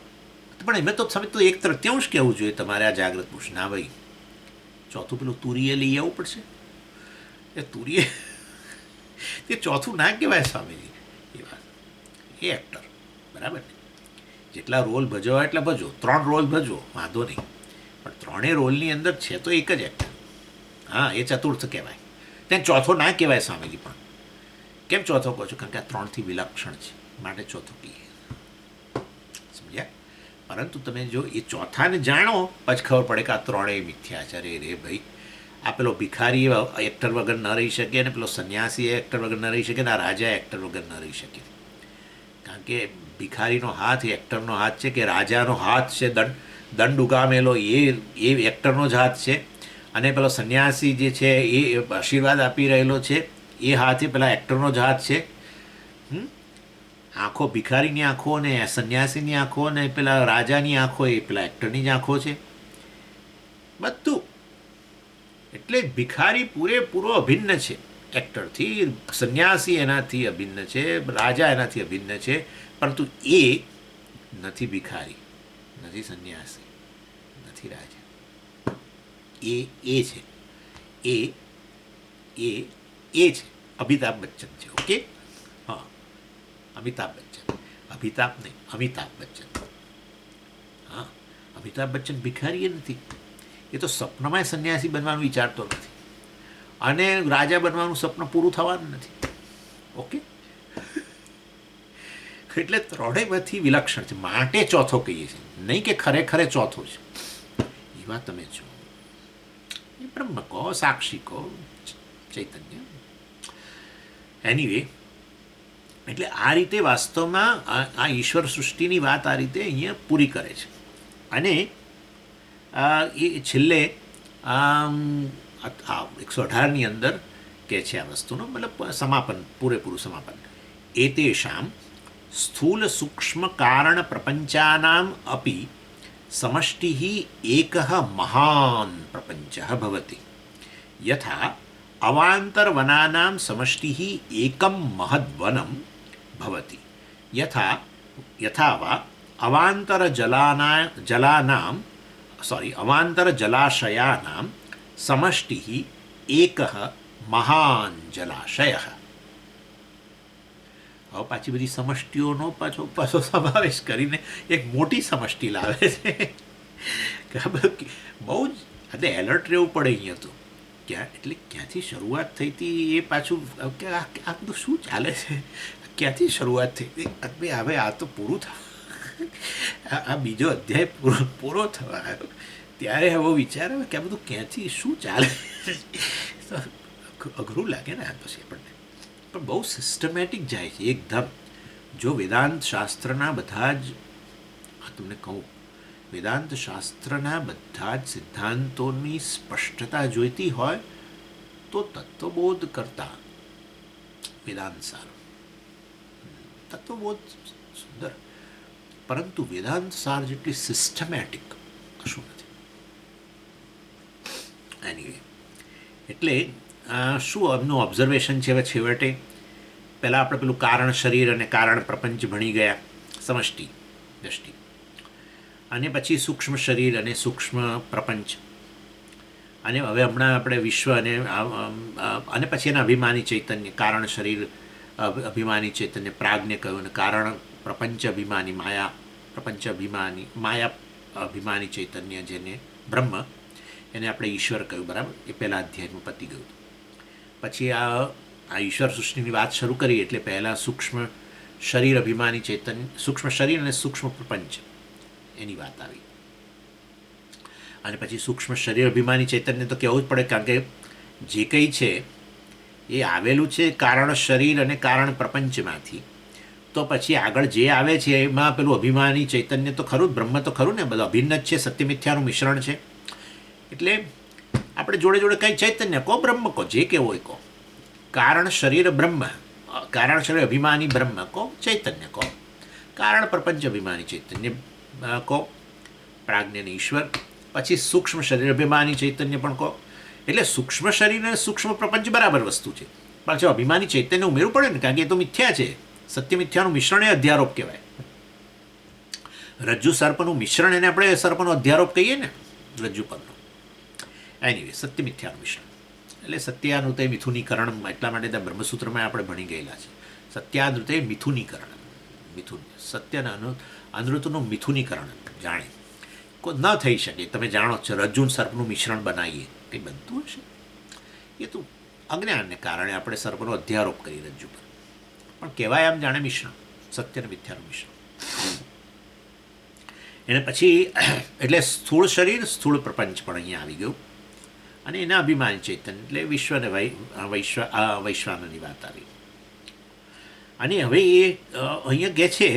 પણ એમ તો સમજ તો એક તૃતીયાંશ કહેવું જોઈએ તમારે આ જાગ્રત પુરુષ. ના ભાઈ, ચોથું પેલું તુરીએ લઈ આવવું પડશે. એ તુરીએ તે ચોથું ના કહેવાય સ્વામીજી. એ વાત એ એક્ટર બરાબર ને. જેટલા રોલ ભજવા એટલા ભજો, 3 રોલ ભજવો વાંધો નહીં, પણ 3 રોલની અંદર છે તો એક જ એક્ટર. હા, એ ચતુર્થ કહેવાય. ત્યાં ચોથો ના કહેવાય સ્વામીજી. પણ કેમ ચોથો કહો છો? કારણ કે આ 3થી વિલક્ષણ છે, માટે ચોથો કહીએ. સમજ્યા? પરંતુ તમે જો એ ચોથાને જાણો પછી ખબર પડે કે આ 3 મિથ્યા છે. અરે રે ભાઈ, આ પેલો ભિખારી એક્ટર વગર ન રહી શકે, અને પેલો સંન્યાસી એક્ટર વગર ન રહી શકે, અને આ રાજા એક્ટર વગર ન રહી શકે. કારણ કે ભિખારીનો હાથ એ એક્ટરનો હાથ છે, કે રાજાનો હાથ છે દંડ ઉગામેલો એ એક્ટરનો જ હાથ છે, અને પેલો સંન્યાસી જે છે એ આશીર્વાદ આપી રહેલો છે એ હાથ એ પેલા એક્ટરનો જ હાથ છે. આંખો ભિખારીની આંખો ને સંન્યાસીની આંખો ને પેલા રાજાની આંખો એ પેલા એક્ટરની જ આંખો છે બધું. એટલે ભિખારી પૂરેપૂરો અભિન્ન છે એક્ટરથી, સંન્યાસી એનાથી અભિન્ન છે, રાજા એનાથી અભિન્ન છે. પરંતુ એ નથી ભિખારી, નથી સંન્યાસી, નથી રાજા. એ છે, એ છે. અમિતાભ બચ્ચન છે. ઓકે, હા, અમિતાભ બચ્ચન. અમિતાભ નહીં, અમિતાભ બચ્ચન. હા, અમિતાભ બચ્ચન ભિખારી નથી. એ તો સપનામાં સંન્યાસી બનવાનું વિચારતો નથી, અને રાજા બનવાનું સપનું પૂરું થવાનું નથી. ઓકે, એટલે 3માંથી વિલક્ષણ છે, માટે ચોથો કહીએ છીએ, નહીં કે ખરેખર ચોથો છે. એ વાત તમે જો, એ બ્રહ્મ કહો, સાક્ષી કહો, ચૈતન્ય. એનીવે, એટલે આ રીતે વાસ્તવમાં આ ઈશ્વર સૃષ્ટિની વાત આ રીતે અહીંયા પૂરી કરે છે. અને એ છેલ્લે 118ની અંદર કે છે આ વસ્તુનો મતલબ સમાપન, પૂરેપૂરું સમાપન. એતેષામ સ્થૂલ સૂક્ષ્મ કારણ પ્રપંચાનામ અપી સમષ્ટિઃ એકઃ મહાન પ્રપંચઃ ભવતિ યથા અવાંતરવનાનાં સમષ્ટિઃ એકમ મહદ્વનમ ભવતિ યથા વા અવાંતરજલાશયાનાં સમષ્ટિઃ એકઃ મહાન જલાશયઃ. હવે પાછી બધી સમષ્ટિઓનો પાછો સમાવેશ કરીને એક મોટી સમષ્ટિ લાવે છે. બહુ જ એટલે એલર્ટ રહેવું પડે અહીંયા તો. એટલે ક્યાંથી શરૂઆત થઈ હતી એ પાછું કે આ બધું શું ચાલે છે, ક્યાંથી શરૂઆત થઈ હતી. હવે આ તો પૂરું થવા, આ બીજો અધ્યાય પૂરો થવા આવ્યો ત્યારે હવે વિચાર આવે કે આ બધું ક્યાંથી શું ચાલે. અઘરું લાગે ને આ પછી આપણને, પણ બહુ સિસ્ટમેટિક જાય છે એકદમ. જો વેદાંત શાસ્ત્રના બધા જ, તમને કહું, વેદાંત શાસ્ત્રના બધા જ સિદ્ધાંતોની સ્પષ્ટતા જોઈતી હોય તો તત્વબોધ કરતા વેદાંત સારું. તત્વબોધ સુંદર, પરંતુ વેદાંત સાર જેટલી સિસ્ટમેટિક કશું નથી. એનીવે, એટલે શું એમનું ઓબ્ઝર્વેશન છે હવે છેવટે? પહેલાં આપણે પેલું કારણ શરીર અને કારણ પ્રપંચ ભણી ગયા, સમષ્ટિ દ્રષ્ટિ, અને પછી સૂક્ષ્મ શરીર અને સૂક્ષ્મ પ્રપંચ, અને હવે હમણાં આપણે વિશ્વ અને પછી એના અભિમાની ચૈતન્ય, કારણ શરીર અભિમાની ચૈતન્ય પ્રાજ્ઞ કહ્યું, અને કારણ પ્રપંચ અભિમાની માયા, પ્રપંચ અભિમાની માયા અભિમાની ચૈતન્ય જેને બ્રહ્મ, એને આપણે ઈશ્વર કહ્યું. બરાબર, એ પહેલાં અધ્યાયમાં પતી ગયું. પછી આ ઈશ્વર સૃષ્ટિની વાત શરૂ કરી એટલે પહેલાં સૂક્ષ્મ શરીર અભિમાની ચૈતન્ય, સૂક્ષ્મ શરીર અને સૂક્ષ્મ પ્રપંચ એની વાત આવી. અને પછી સૂક્ષ્મ શરીર અભિમાની ચૈતન્ય તો કહેવું જ પડે, કારણ કે જે કંઈ છે એ આવેલું છે કારણ શરીર અને કારણ પ્રપંચમાંથી. તો પછી આગળ જે આવે છે એમાં પેલું અભિમાની ચૈતન્ય તો ખરું જ, બ્રહ્મ તો ખરું ને, બધું અભિન્ન જ છે, સત્ય મિથ્યાનું મિશ્રણ છે. એટલે આપણે જોડે જોડે કંઈ ચૈતન્ય કહો, બ્રહ્મ કહો, જે કહેવું હોય કહો. કારણ શરીર બ્રહ્મ, કારણ શરીર અભિમાની બ્રહ્મ કહો, ચૈતન્ય કહો. કારણ પ્રપંચ અભિમાની ચૈતન્ય કહો, પ્રાજ્ઞને ઈશ્વર. પછી સૂક્ષ્મ શરીર અભિમાની ચૈતન્ય પણ કહો. એટલે સૂક્ષ્મ શરીર અને સૂક્ષ્મ પ્રપંચ બરાબર વસ્તુ છે, પણ જો અભિમાની ચૈતન્ય ઉમેરવું પડે ને, કારણ કે એ તો મિથ્યા છે. સત્ય મિથ્યાનું મિશ્રણ એ અધ્યારોપ કહેવાય. રજ્જુ સર્પનું મિશ્રણ એને આપણે સર્પનો અધ્યારોપ કહીએ ને, રજ્જુ પરનો. એનીવે, સત્ય મિથ્યાનું મિશ્રણ એટલે સત્યાનુતે મિથુનીકરણ. એટલા માટે ત્યાં બ્રહ્મસૂત્રમાં આપણે ભણી ગયેલા છે, સત્યાનુતે મિથુનીકરણ. મિથુન, સત્યના અનૃતનું મિથુનીકરણ જાણે કોઈ ન થઈ શકે. તમે જાણો છો રજ્જુ સર્પનું મિશ્રણ બનાવીએ કંઈ બનતું હશે? એ તો અજ્ઞાનને કારણે આપણે સર્પનો અધ્યારોપ કરી રજ્જુ પર, પણ કહેવાય આમ જાણે મિશ્રણ, સત્ય અને મિથ્યાનું મિશ્રણ. એને પછી એટલે સ્થૂળ શરીર સ્થૂળ પ્રપંચ પણ અહીંયા આવી ગયું, અને એના અભિમાન ચેતન એટલે વિશ્વને વૈશ્વાનરની વાત આવી. અને હવે એ અહીંયા કહે છે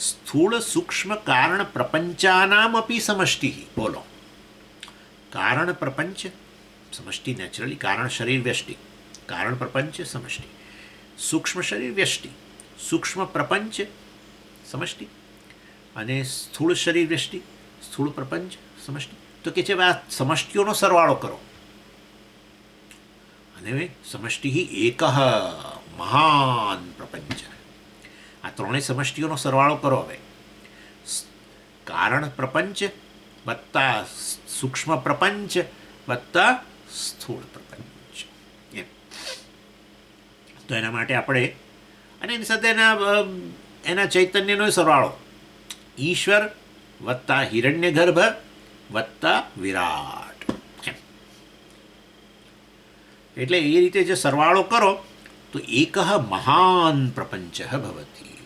સ્થૂળ સૂક્ષ્મ કારણ પ્રપંચાનામ અપી સમષ્ટિ. બોલો, કારણ પ્રપંચ સમષ્ટિ, નેચરલી કારણ શરીર વ્યષ્ટિ, કારણ પ્રપંચ સમષ્ટિ, સૂક્ષ્મ શરીર વ્યષ્ટિ, સૂક્ષ્મ પ્રપંચ સમષ્ટિ, અને સ્થૂળ શરીર વ્યષ્ટિ, સ્થૂળ પ્રપંચ સમષ્ટિ. તો કે છે આ સમષ્ટિઓનો સરવાળો કરો, અને સમષ્ટિ એક મહાન પ્રપંચ. આ ત્રણેય સમષ્ટિઓનો સરવાળો કરો. હવે કારણ પ્રપંચ વત્તા સૂક્ષ્મ પ્રપંચ વત્તા સ્થૂળ પ્રપંચ. એમ તો એના માટે આપણે, અને એની સાથે એના ચૈતન્યનો સરવાળો ઈશ્વર વત્તા હિરણ્ય ગર્ભ વત્તા વિરાટ. એમ એટલે એ રીતે જે સરવાળો કરો તો એક મહાન પ્રપંચ ભવતી,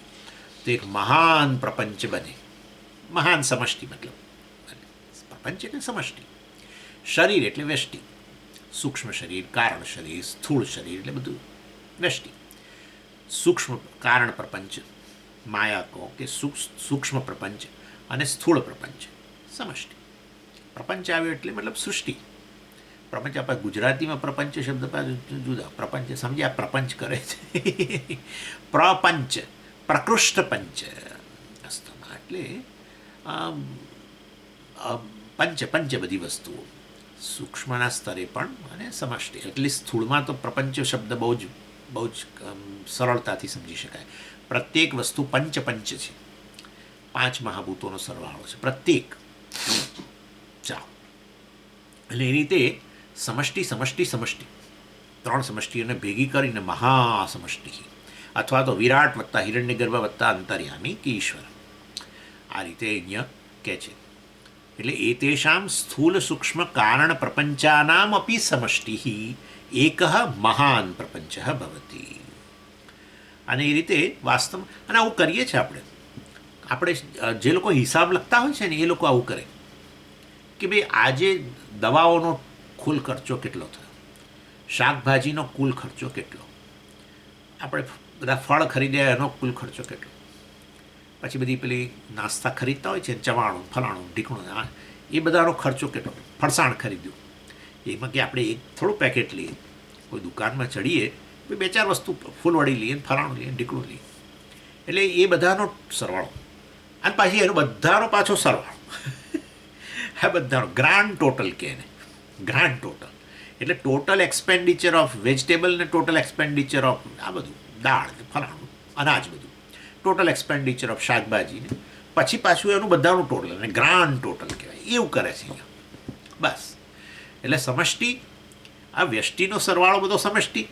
તો એક મહાન પ્રપંચ બને. મહાન સમષ્ટિ મતલબ પ્રપંચ એટલે સમષ્ટિ, શરીર એટલે વ્યષ્ટિ, સૂક્ષ્મ શરીર કારણ શરીર, સ્થૂળ શરીર એટલે બધું વ્યષ્ટિ, સૂક્ષ્મ કારણ પ્રપંચ માયા કહો કે સૂક્ષ્મ પ્રપંચ, અને સ્થૂળ પ્રપંચ સમષ્ટિ. પ્રપંચ આવ્યો એટલે મતલબ સૃષ્ટિ. પ્રપંચ આપણે ગુજરાતીમાં પ્રપંચ શબ્દ જુદા, પ્રપંચ સમજ્યા, પ્રપંચ કરે છે પ્રપંચ પ્રકૃષ્ટ પંચ અસ્તમાં, એટલે પંચ પંચ બધી વસ્તુઓ સૂક્ષ્મના સ્તરે પણ અને સમષ્ટિ. એટલે સ્થૂળમાં તો પ્રપંચ શબ્દ બહુ જ સરળતાથી સમજી શકાય. પ્રત્યેક વસ્તુ પંચ પંચ છે, પાંચ મહાભૂતોનો સરવાળો છે પ્રત્યેક. ચાલો, એટલે એ રીતે સમષ્ટિ સમષ્ટિ સમષ્ટિ ત્રણ સમષ્ટિઓને ભેગી કરીને મહાસમષ્ટિ, અથવા તો વિરાટ વત્તા હિરણ્યગર્ભ વત્તા અંતર્યામી કે ઈશ્વર, આ રીતે અહીંયા કહે છે. એટલે એતેષામ સ્થૂલ સૂક્ષ્મ કારણ પ્રપંચાનામ અપી સમષ્ટિ એક મહાન પ્રપંચ ભવતી. અને એ રીતે વાસ્તવ, અને આવું કરીએ છીએ આપણે જે લોકો હિસાબ લખતા હોય છે ને એ લોકો આવું કરે કે ભાઈ આજે દવાઓનો કુલ ખર્ચો કેટલો થયો, શાકભાજીનો કુલ ખર્ચો કેટલો, આપણે બધા ફળ ખરીદ્યા એનો કુલ ખર્ચો કેટલો, પછી બધી પેલી નાસ્તા ખરીદતા હોય છે ચવાણું ફલાણું ઢીકણું, એ બધાનો ખર્ચો કેટલો, ફરસાણ ખરીદ્યું એમાં કે આપણે એક થોડું પેકેટ લઈએ, કોઈ દુકાનમાં ચડીએ બે ચાર વસ્તુ ફૂલવડી લઈએ, ફલાણું લઈએ, ઢીકણું લઈએ, એટલે એ બધાનો સરવાળો, અને પાછી એનો બધાનો પાછો સરવાળો આ બધાનો ગ્રાન્ડ ટોટલ કહે ને, ગ્રાન્ડ ટોટલ એટલે ટોટલ એક્સપેન્ડિચર ઓફ વેજીટેબલ ને ટોટલ એક્સપેન્ડિચર ઓફ આ બધું દાળ ને ફલાણું અનાજ બધું, ટોટલ એક્સપેન્ડિચર ઓફ શાકભાજી ને પછી પાછું એનું બધાનું ટોટલ, અને ગ્રાન્ડ ટોટલ કહેવાય. એવું કરે છે અહીંયા બસ. એટલે સમષ્ટિ, આ વ્યષ્ટિનો સરવાળો બધો સમષ્ટિ,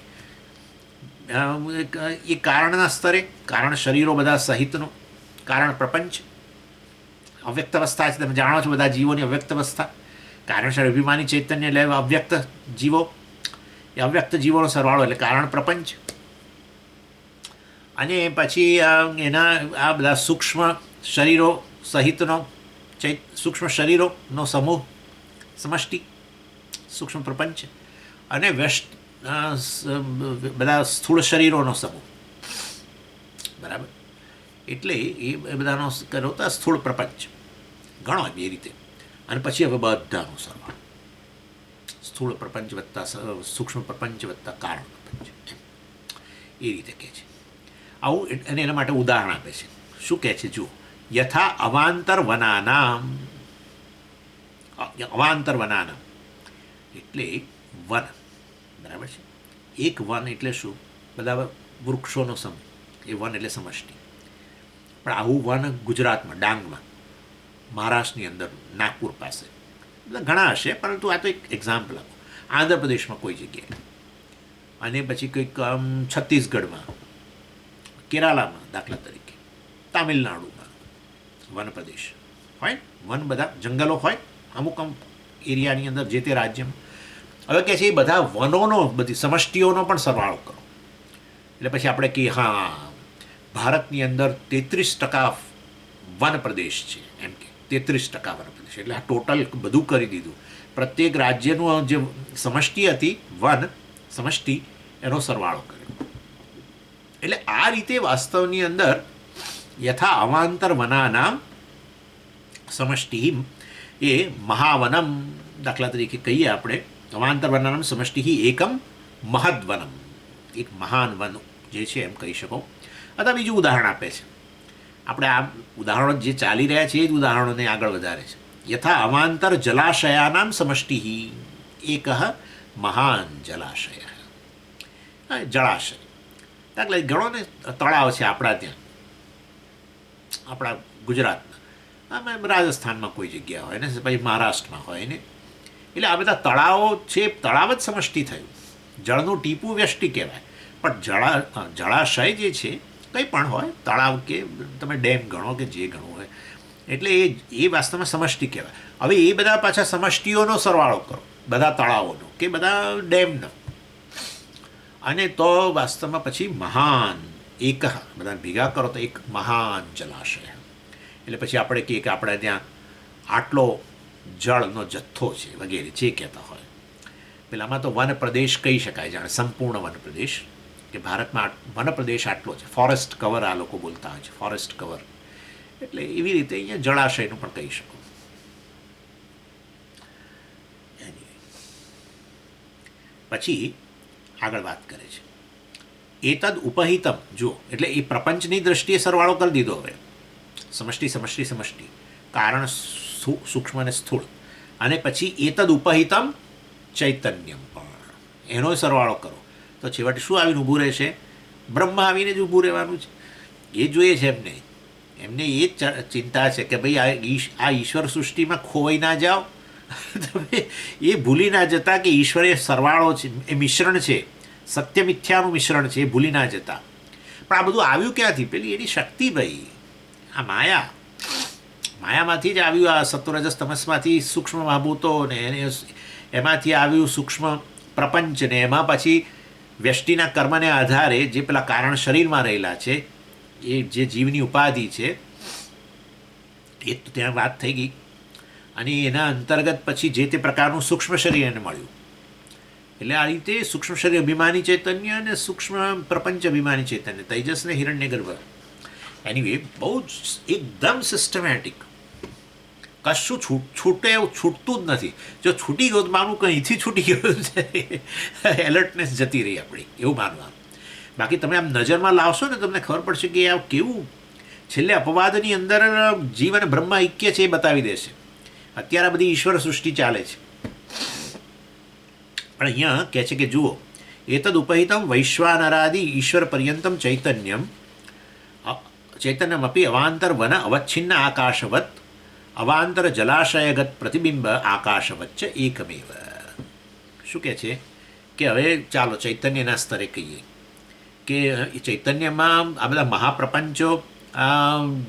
એ કારણના સ્તરે કારણ શરીરો બધા સહિતનો કારણ પ્રપંચ, અવ્યક્ત અવસ્થા છે, તમે જાણો છો બધા જીવોની અવ્યક્ત અવસ્થા, કારણ શરીર અભિમાની ચૈતન્ય એટલે અવ્યક્ત જીવો, એ અવ્યક્ત જીવોનો સરવાળો એટલે કારણ પ્રપંચ. અને પછી એના આ બધા સૂક્ષ્મ શરીરો સહિતનો સૂક્ષ્મ શરીરોનો સમૂહ સમષ્ટિ સૂક્ષ્મ પ્રપંચ, અને બધા સ્થૂળ શરીરોનો સમૂહ, બરાબર. એટલે એ બધાનો કરો તો સ્થૂળ પ્રપંચ ગણો એ રીતે. અને પછી હવે બધાનો સરવાળો સ્થૂળ પ્રપંચ વત્તા સૂક્ષ્મ પ્રપંચ વત્તા કારણ પ્રપંચ, એ રીતે કહે છે આવું. અને એના માટે ઉદાહરણ આપે છે. શું કહે છે જુઓ, યથા અવાંતર વનાનામ, અવાંતર વનાનામ એટલે વન, બરાબર છે. એક વન એટલે શું, બધા વૃક્ષોનો સમૂહ, એ વન એટલે સમષ્ટિ. પણ આવું વન ગુજરાતમાં ડાંગમાં, મહારાષ્ટ્રની અંદર નાગપુર પાસે બધા ઘણા હશે, પરંતુ આ તો એક એક્ઝામ્પલ આપો. આંધ્રપ્રદેશમાં કોઈ જગ્યાએ, અને પછી કંઈક છત્તીસગઢમાં, કેરાલામાં દાખલા તરીકે, તામિલનાડુમાં વન પ્રદેશ હોય, વન બધા જંગલો હોય અમુક અમુક એરિયાની અંદર જે તે રાજ્યમાં. હવે કહે છે એ બધા વનોનો, બધી સમષ્ટિઓનો પણ સરવાળો કરો. એટલે પછી આપણે કહીએ હા ભારતની અંદર 33% વન પ્રદેશ છે, એમ કે 33% વન પ્રદેશ. એટલે આ ટોટલ બધું કરી દીધું. પ્રત્યેક રાજ્યનું જે સમષ્ટિ હતી વન સમષ્ટિ, એનો સરવાળો કર્યો. એટલે આ રીતે વાસ્તવની અંદર યથા અવાંતર વનાનામ સમષ્ટિ એ મહાવનમ, દાખલા તરીકે કહીએ આપણે અવાંતર વનાનામ સમષ્ટિ એકમ મહદ્વનમ, એક મહાન વન જે છે એમ કહી શકો. અથવા બીજું ઉદાહરણ આપે છે. આપણે આ ઉદાહરણો જે ચાલી રહ્યા છે એ જ ઉદાહરણોને આગળ વધારે છે. યથા અવાંતર જલાશયાનામ સમષ્ટિ એક મહાન જલાશય. જળાશય દાખલા ઘણો ને તળાવ છે આપણા ત્યાં, આપણા ગુજરાતમાં, આમાં રાજસ્થાનમાં કોઈ જગ્યા હોય ને, પછી મહારાષ્ટ્રમાં હોય ને. એટલે આ બધા તળાવો છે, તળાવ જ સમષ્ટિ થયું. જળનું ટીપું વ્યષ્ટિ કહેવાય, પણ જળાશય જે છે કંઈ પણ હોય, તળાવ કે તમે ડેમ ગણો કે જે ગણવું હોય, એટલે એ વાસ્તવમાં સમષ્ટિ કહેવાય. હવે એ બધા પાછા સમષ્ટિઓનો સરવાળો કરો, બધા તળાવોનો કે બધા ડેમનો, અને તો વાસ્તવમાં પછી મહાન એક, બધા ભેગા કરો તો એક મહાન જલાશય. એટલે પછી આપણે કહીએ કે આપણે ત્યાં આટલો જળનો જથ્થો છે વગેરે જે કહેતા હોય. પેલામાં તો વન પ્રદેશ કહી શકાય, જાણે સંપૂર્ણ વન પ્રદેશ, કે ભારતમાં વન પ્રદેશ આટલો છે. ફોરેસ્ટ કવર આ લોકો બોલતા હોય છે, ફોરેસ્ટ કવર. એટલે એવી રીતે અહીંયા જળાશયનું પણ કહી શકો. પછી આગળ વાત કરે છે એતદ ઉપહિતમ. જુઓ, એટલે એ પ્રપંચની દ્રષ્ટિએ સરવાળો કરી દીધો. હવે સમષ્ટિ સમષ્ટિ સમષ્ટિ, કારણ સૂક્ષ્મ અને સ્થૂળ, અને પછી એતદ ઉપહિતમ ચૈતન્યમ પણ એનો સરવાળો કરો તો છેવટે શું આવીને ઊભું રહેશે? બ્રહ્મ આવીને જ ઊભું રહેવાનું છે. એ જોઈએ છે એમને, એમને એ જ ચિંતા છે કે ભાઈ આ ઈશ્વર સૃષ્ટિમાં ખોવાઈ ના જાઓ, તમે એ ભૂલી ના જતા કે ઈશ્વર એ સરવાળો છે, એ મિશ્રણ છે, સત્ય મિથ્યાનું મિશ્રણ છે, એ ભૂલી ના જતા. પણ આ બધું આવ્યું ક્યાંથી? પેલી એની શક્તિ ભાઈ, આ માયામાંથી જ આવ્યું. આ સત્વરજસ તમસમાંથી સૂક્ષ્મ મહાભૂતો ને એમાંથી આવ્યું સૂક્ષ્મ પ્રપંચ, ને એમાં પછી વ્યષ્ટિના કર્મને આધારે જે પેલા કારણ શરીરમાં રહેલા છે, એ જે જીવની ઉપાધિ છે, એ તો ત્યાં વાત થઈ ગઈ. અને એના અંતર્ગત પછી જે તે પ્રકારનું સૂક્ષ્મ શરીર એને મળ્યું. એટલે આ રીતે સૂક્ષ્મ શરીર અભિમાની ચૈતન્ય અને સૂક્ષ્મ પ્રપંચ અભિમાની ચૈતન્ય, તેજસ ને હિરણ્ય ગર્ભ. એનીવે બહુ જ એકદમ સિસ્ટમેટિક, કશું છૂટે એવું છૂટતું જ નથી. જો છૂટી ગયું તો માનવું કંઈથી છૂટી ગયું છે, એલર્ટનેસ જતી રહી આપણી, એવું માનવાનું. બાકી તમે આમ નજરમાં લાવશો ને તમને ખબર પડશે કે આ કેવું છેલ્લે અપવાદની અંદર જીવ અને બ્રહ્મ ઐક્ય છે એ બતાવી દેશે. અત્યારે આ બધી ઈશ્વર સૃષ્ટિ ચાલે છે, પણ અહીંયા કહે છે કે જુઓ એતદ ઉપહિતમ વૈશ્વાનરાદિ ઈશ્વર પર્યંતમ ચૈતન્યમ અપી અવાંતર વન અવચ્છિન્ન આકાશવત અવાંતર જલાશયગત પ્રતિબિંબ આકાશવચ્ચ એકમેવ. શું કહે છે કે હવે ચાલો ચૈતન્યના સ્તરે કહીએ કે ચૈતન્યમાં આ બધા મહાપ્રપંચો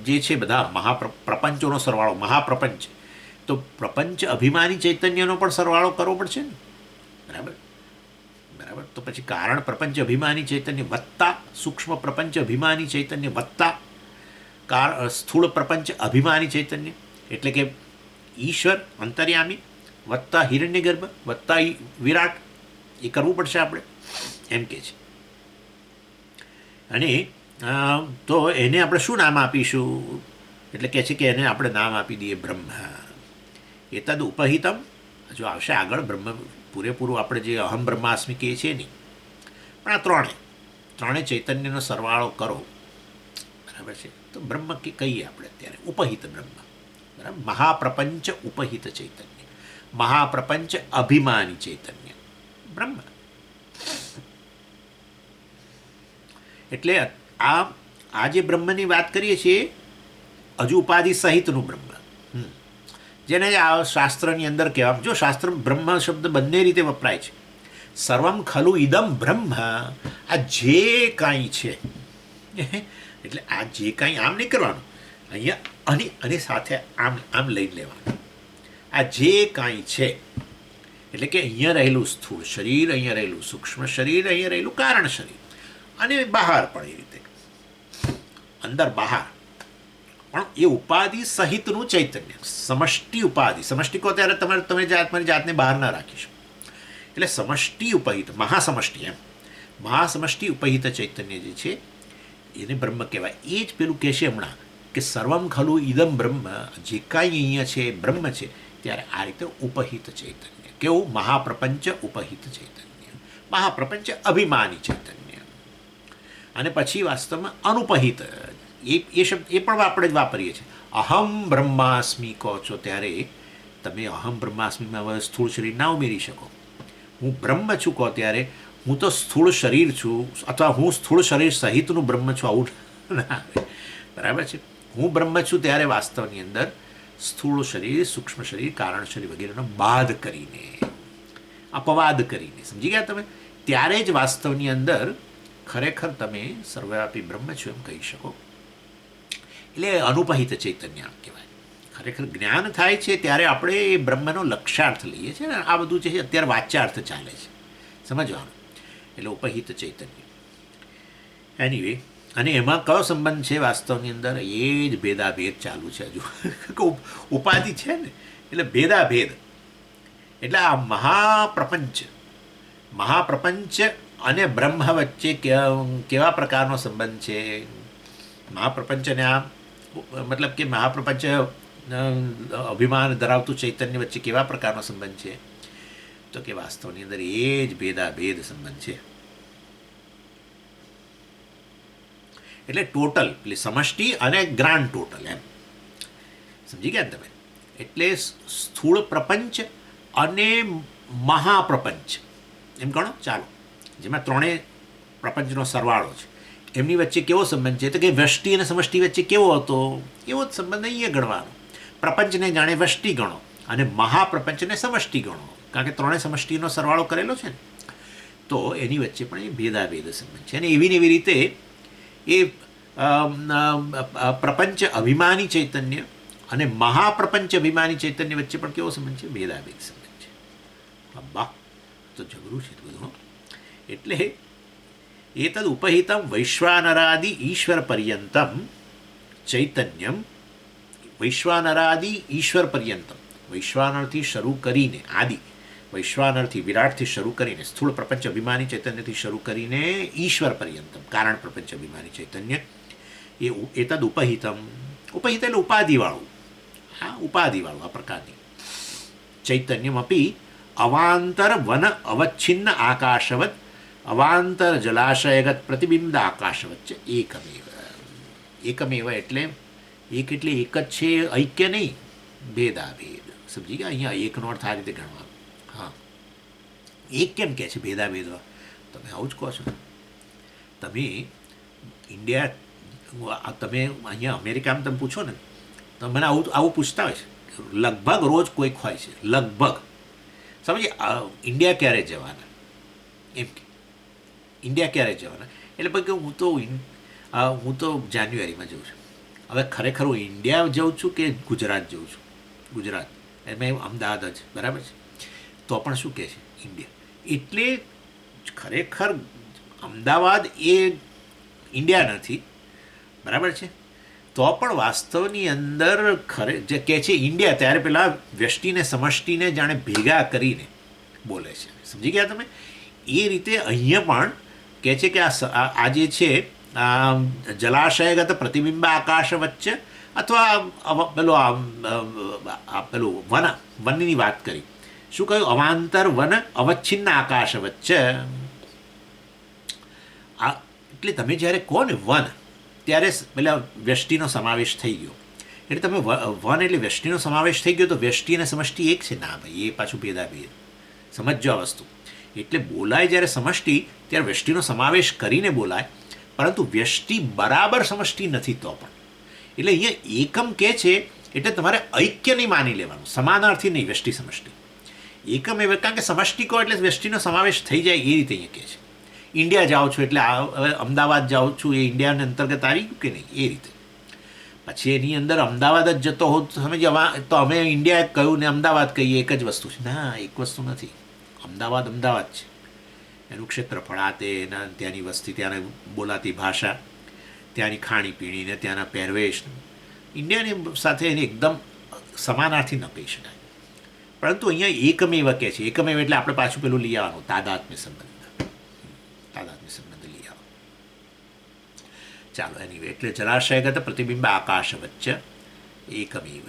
જે છે, બધા મહાપ્રપંચોનો સરવાળો, મહાપ્રપંચ, તો પ્રપંચ અભિમાની ચૈતન્યનો પણ સરવાળો કરવો પડશે ને, બરાબર? તો પછી કારણ પ્રપંચ અભિમાની ચૈતન્ય વત્તા સૂક્ષ્મ પ્રપંચ અભિમાની ચૈતન્ય વત્તા સ્થૂળ પ્રપંચ અભિમાની ચૈતન્ય, એટલે કે ઈશ્વર અંતર્યામી વત્તા હિરણ્ય ગર્ભ વત્તા વિરાટ, એ કરવું પડશે આપણે, એમ કે છે. અને તો એને આપણે શું નામ આપીશું? એટલે કહે છે કે એને આપણે નામ આપી દઈએ બ્રહ્મ. એતદ ઉપહિતમ, જો આવશે આગળ બ્રહ્મ પૂરેપૂરું આપણે જે અહમ બ્રહ્માસ્મિ કહીએ છીએ નહીં, પણ આ ત્રણે ચૈતન્યનો સરવાળો કરો, બરાબર છે? તો બ્રહ્મ કહીએ આપણે અત્યારે ઉપહિત બ્રહ્મ, બરાબર? મહાપ્રપંચ ઉપહિત ચૈતન્ય, મહાપ્રપંચ અભિમાની ચૈતન્ય બ્રહ્મ. એટલે આ જે બ્રહ્મની વાત કરીએ છીએ હજુ ઉપાધિ સહિતનું બ્રહ્મ, જેને આ શાસ્ત્રની અંદર કહેવામાં, જો શાસ્ત્ર બ્રહ્મ શબ્દ બંને રીતે વપરાય છે. સર્વમ ખલુ ઇદમ બ્રહ્મ, આ જે કાંઈ છે એટલે આ જે કાંઈ આમ નહીં કરવાનું, અહીંયા અને સાથે આમ લઈ લેવાનું. આ જે કાંઈ છે એટલે કે અહીંયા રહેલું સ્થૂળ શરીર, અહીંયા રહેલું સૂક્ષ્મ શરીર, અહીંયા રહેલું કારણ શરીર, અને બહાર પણ એ રીતે અંદર બહાર પણ એ ઉપાધિ સહિતનું ચૈતન્ય, સમષ્ટિ ઉપાધિ. સમષ્ટિ કહો ત્યારે તમે તમારી જાતને બહાર ના રાખી શકો. એટલે સમષ્ટિ ઉપહિત, મહાસમષ્ટિ, એમ મહાસમષ્ટિ ઉપહિત ચૈતન્ય જે છે એને બ્રહ્મ કહેવાય. એ જ પેલું કહેશે હમણાં કે સર્વમ ખલુ ઇદમ બ્રહ્મ, જે કાંઈ અહીંયા છે બ્રહ્મ છે. ત્યારે આ રીતે ઉપહિત ચૈતન્ય, કેવું? મહાપ્રપંચ ઉપહિત ચૈતન્ય, મહાપ્રપંચ અભિમાની ચૈતન્ય. અને પછી વાસ્તવમાં અનુપહિત, એ શબ્દ એ પણ આપણે જ વાપરીએ છીએ. અહમ બ્રહ્માસ્મિ કહો છો ત્યારે તમે અહમ બ્રહ્માસ્મિમાં હવે સ્થૂળ શરીર ના ઉમેરી શકો. હું બ્રહ્મ છું કહો ત્યારે હું તો સ્થૂળ શરીર છું, અથવા હું સ્થૂળ શરીર સહિતનું બ્રહ્મ છું, આવું ના આવે. બરાબર છે? હું બ્રહ્મ છું ત્યારે વાસ્તવની અંદર સ્થૂળ શરીર, સૂક્ષ્મ શરીર, કારણ શરીર વગેરેનો બાદ કરીને, અપવાદ કરીને, સમજી ગયા તમે? ત્યારે જ વાસ્તવની અંદર ખરેખર તમે સર્વવ્યાપી બ્રહ્મ છો એમ કહી શકો. એટલે અનુપહિત ચૈતન્ય કહેવાય. ખરેખર જ્ઞાન થાય છે ત્યારે આપણે એ બ્રહ્મનો લક્ષ્યાર્થ લઈએ છીએ ને. આ બધું જે અત્યારે વાચ્યાર્થ ચાલે છે, સમજવાનું. એટલે ઉપહિત ચૈતન્ય. એનીવે, અને એમાં કયો સંબંધ છે વાસ્તવની અંદર? એ જ ભેદાભેદ ચાલુ છે હજુ. ઉપાધિ છે ને એટલે ભેદાભેદ. એટલે આ મહાપ્રપંચ અને બ્રહ્મ વચ્ચે કેવા પ્રકારનો સંબંધ છે? મહાપ્રપંચ અને આ મતલબ કે મહાપ્રપંચ અભિમાન ધરાવતું ચૈતન્ય વચ્ચે કેવા પ્રકારનો સંબંધ છે? તો કે વાસ્તવની અંદર એ જ ભેદાભેદ સંબંધ છે. એટલે ટોટલ, એટલે સમષ્ટિ અને ગ્રાન્ડ ટોટલ, એમ સમજી ગયા તમે? એટલે સ્થૂળ પ્રપંચ અને મહાપ્રપંચ એમ ગણો ચાલો, જેમાં ત્રણેય પ્રપંચનો સરવાળો છે. એમની વચ્ચે કેવો સંબંધ છે? તો કે વ્યષ્ટિ અને સમષ્ટિ વચ્ચે કેવો હતો? એવો જ સંબંધ અહીંયા ગણવાનો. પ્રપંચને જાણે વ્યષ્ટિ ગણો અને મહાપ્રપંચને સમષ્ટિ ગણો, કારણ કે ત્રણેય સમષ્ટિનો સરવાળો કરેલો છે ને. તો એની વચ્ચે પણ એ ભેદાભેદ સંબંધ છે. અને એવી ને એવી રીતે એ પ્રપંચ અભિમાની ચૈતન્ય અને મહાપ્રપંચ અભિમાની ચૈતન્ય વચ્ચે પણ કેવો સંબંધ છે? ભેદાભેદ સંબંધ છે. અબ્બા, તો જબરું છે બધું. એટલે એતદ ઉપહિતમ વૈશ્વાનરાદિ ઈશ્વર પર્યંતમ ચૈતન્યમ, વૈશ્વાનરાદિ ઈશ્વર પર્યંતમ, વૈશ્વાનરથી શરૂ કરીને, આદિ વૈશ્વાનરથી વિરાટથી શરૂ કરીને, સ્થૂળ પ્રપંચ અભિમાની ચૈતન્યથી શરૂ કરીને ઈશ્વર પર્યંતમ, કારણ પ્રપંચ અભિમાની ચૈતન્ય, એ એતદ ઉપહિતમ, ઉપહિત એટલે ઉપાધિવાળું, હા ઉપાધિવાળું આ પ્રકારની ચૈતન્યમ અપી અવાંતર વન અવચ્છિન્ન આકાશવત, અવાંતર જલાશયગત પ્રતિબિંબ આકાશવત છે એકમેવ. એકમેવ એટલે એક જ છે, ઐક્ય નહીં, ભેદાભેદ. સમજી ગયા? અહીંયા એકનો અર્થ આ રીતે ગણવાનો. હા, એક કેમ કહે છે ભેદાભેદમાં? તમે આવું જ કહો છો. તમે ઇન્ડિયા, તમે અહીંયા અમેરિકામાં તમે પૂછો ને, તો મને આવું પૂછતા હોય છે લગભગ રોજ કોઈક હોય છે, લગભગ. સમજીએ? ઇન્ડિયા ક્યારે જવાના એમ કે, ઇન્ડિયા ક્યારે જવાના? એટલે પછી હું તો જાન્યુઆરીમાં જઉં છું. હવે ખરેખર હું ઇન્ડિયા જાઉં છું કે ગુજરાત જાઉં છું? ગુજરાત, એમાં અમદાવાદ જ, બરાબર છે. તો પણ શું કહે છે? ઇન્ડિયા. એટલે ખરેખર અમદાવાદ એ ઇન્ડિયા નથી, બરાબર છે. તો પણ વાસ્તવની અંદર જે કહે છે ઇન્ડિયા, ત્યારે પેલા વ્યષ્ટિને સમષ્ટિને જાણે ભેગા કરીને બોલે છે. સમજી ગયા તમે? એ રીતે અહીંયા પણ કહે છે કે આ જે છે જલાશયગત પ્રતિબિંબ આકાશ વચ્ચે, અથવા પેલું વનની વાત કરી. શું કહ્યું? અવાંતર વન અવચ્છિન્ન આકાશ વચ્ચે. એટલે તમે જ્યારે કહો ને વન, ત્યારે પેલા વ્યષ્ટિનો સમાવેશ થઈ ગયો. એટલે તમે વન એટલે વ્યષ્ટિનો સમાવેશ થઈ ગયો, તો વ્યષ્ટિ અને સમષ્ટિ એક છે? ના ભાઈ, એ પાછું ભેદાભેદ. સમજો આ વસ્તુ. એટલે બોલાય જ્યારે સમષ્ટિ, ત્યારે વ્યષ્ટિનો સમાવેશ કરીને બોલાય, પરંતુ વ્યષ્ટિ બરાબર સમષ્ટિ નથી તો પણ. એટલે અહીંયા એકમ કહે છે એટલે તમારે ઐક્ય નહીં માની લેવાનું, સમાનાર્થી નહીં વ્યષ્ટિ સમષ્ટિ. એકમ એ, કારણ કે સમષ્ટિ કહો એટલે વ્યષ્ટિનો સમાવેશ થઈ જાય, એ રીતે અહીંયા કહે છે. ઇન્ડિયા જાઓ છો એટલે હવે અમદાવાદ જાઉં છું એ ઇન્ડિયાને અંતર્ગત આવી ગયું કે નહીં, એ રીતે. પછી એની અંદર અમદાવાદ જ જતો હોઉં તો સમજવા તો અમે ઇન્ડિયા કહ્યું ને અમદાવાદ કહીએ એક જ વસ્તુ છે. ના, એક વસ્તુ નથી. અમદાવાદ અમદાવાદ છે. એનું ક્ષેત્રફળ, આ તે, એના ત્યાંની વસ્તી, ત્યાંની બોલાતી ભાષા, ત્યાંની ખાણીપીણી ને ત્યાંના પહેરવેશ ઇન્ડિયાની સાથે એને એકદમ સમાનાર્થી ન કહી શકાય. પરંતુ અહીંયા એકમેવ કહે છે. એકમેવ એટલે આપણે પાછું પેલું લઈ આવવાનું તાદાત્મ્ય સંબંધ. તાદાત્મ્ય સંબંધ લઈ આવો. ચાલો, એની એટલે જલાશયગત પ્રતિબિંબ આકાશ વચ્ચે એકમેવ,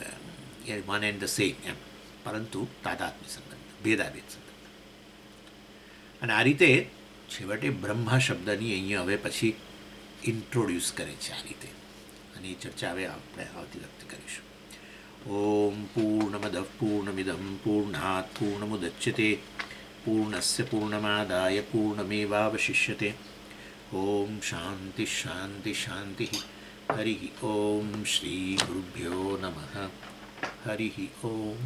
વન એન્ડ ધ સેમ એમ, પરંતુ તાદાત્મ્ય સંબંધ, ભેદાભેદ સંબંધ. અને આ રીતે છેવટે બ્રહ્મા શબ્દની અહીંયા હવે પછી ઇન્ટ્રોડ્યુસ કરે છે આ રીતે. અને એ ચર્ચા હવે આપણે આવતી વખતે કરીશું. ઓમ પૂર્ણમદ પૂર્ણમિદમ પૂર્ણાત પૂર્ણમુદચ્યતે પૂર્ણસ્ય પૂર્ણમાદાય પૂર્ણમેવાવશિષ્યતે. ઓમ શાંતિ શાંતિ શાંતિ. હરિ ઓમ શ્રી ગુરુભ્યો નમઃ. હરિ ઓમ.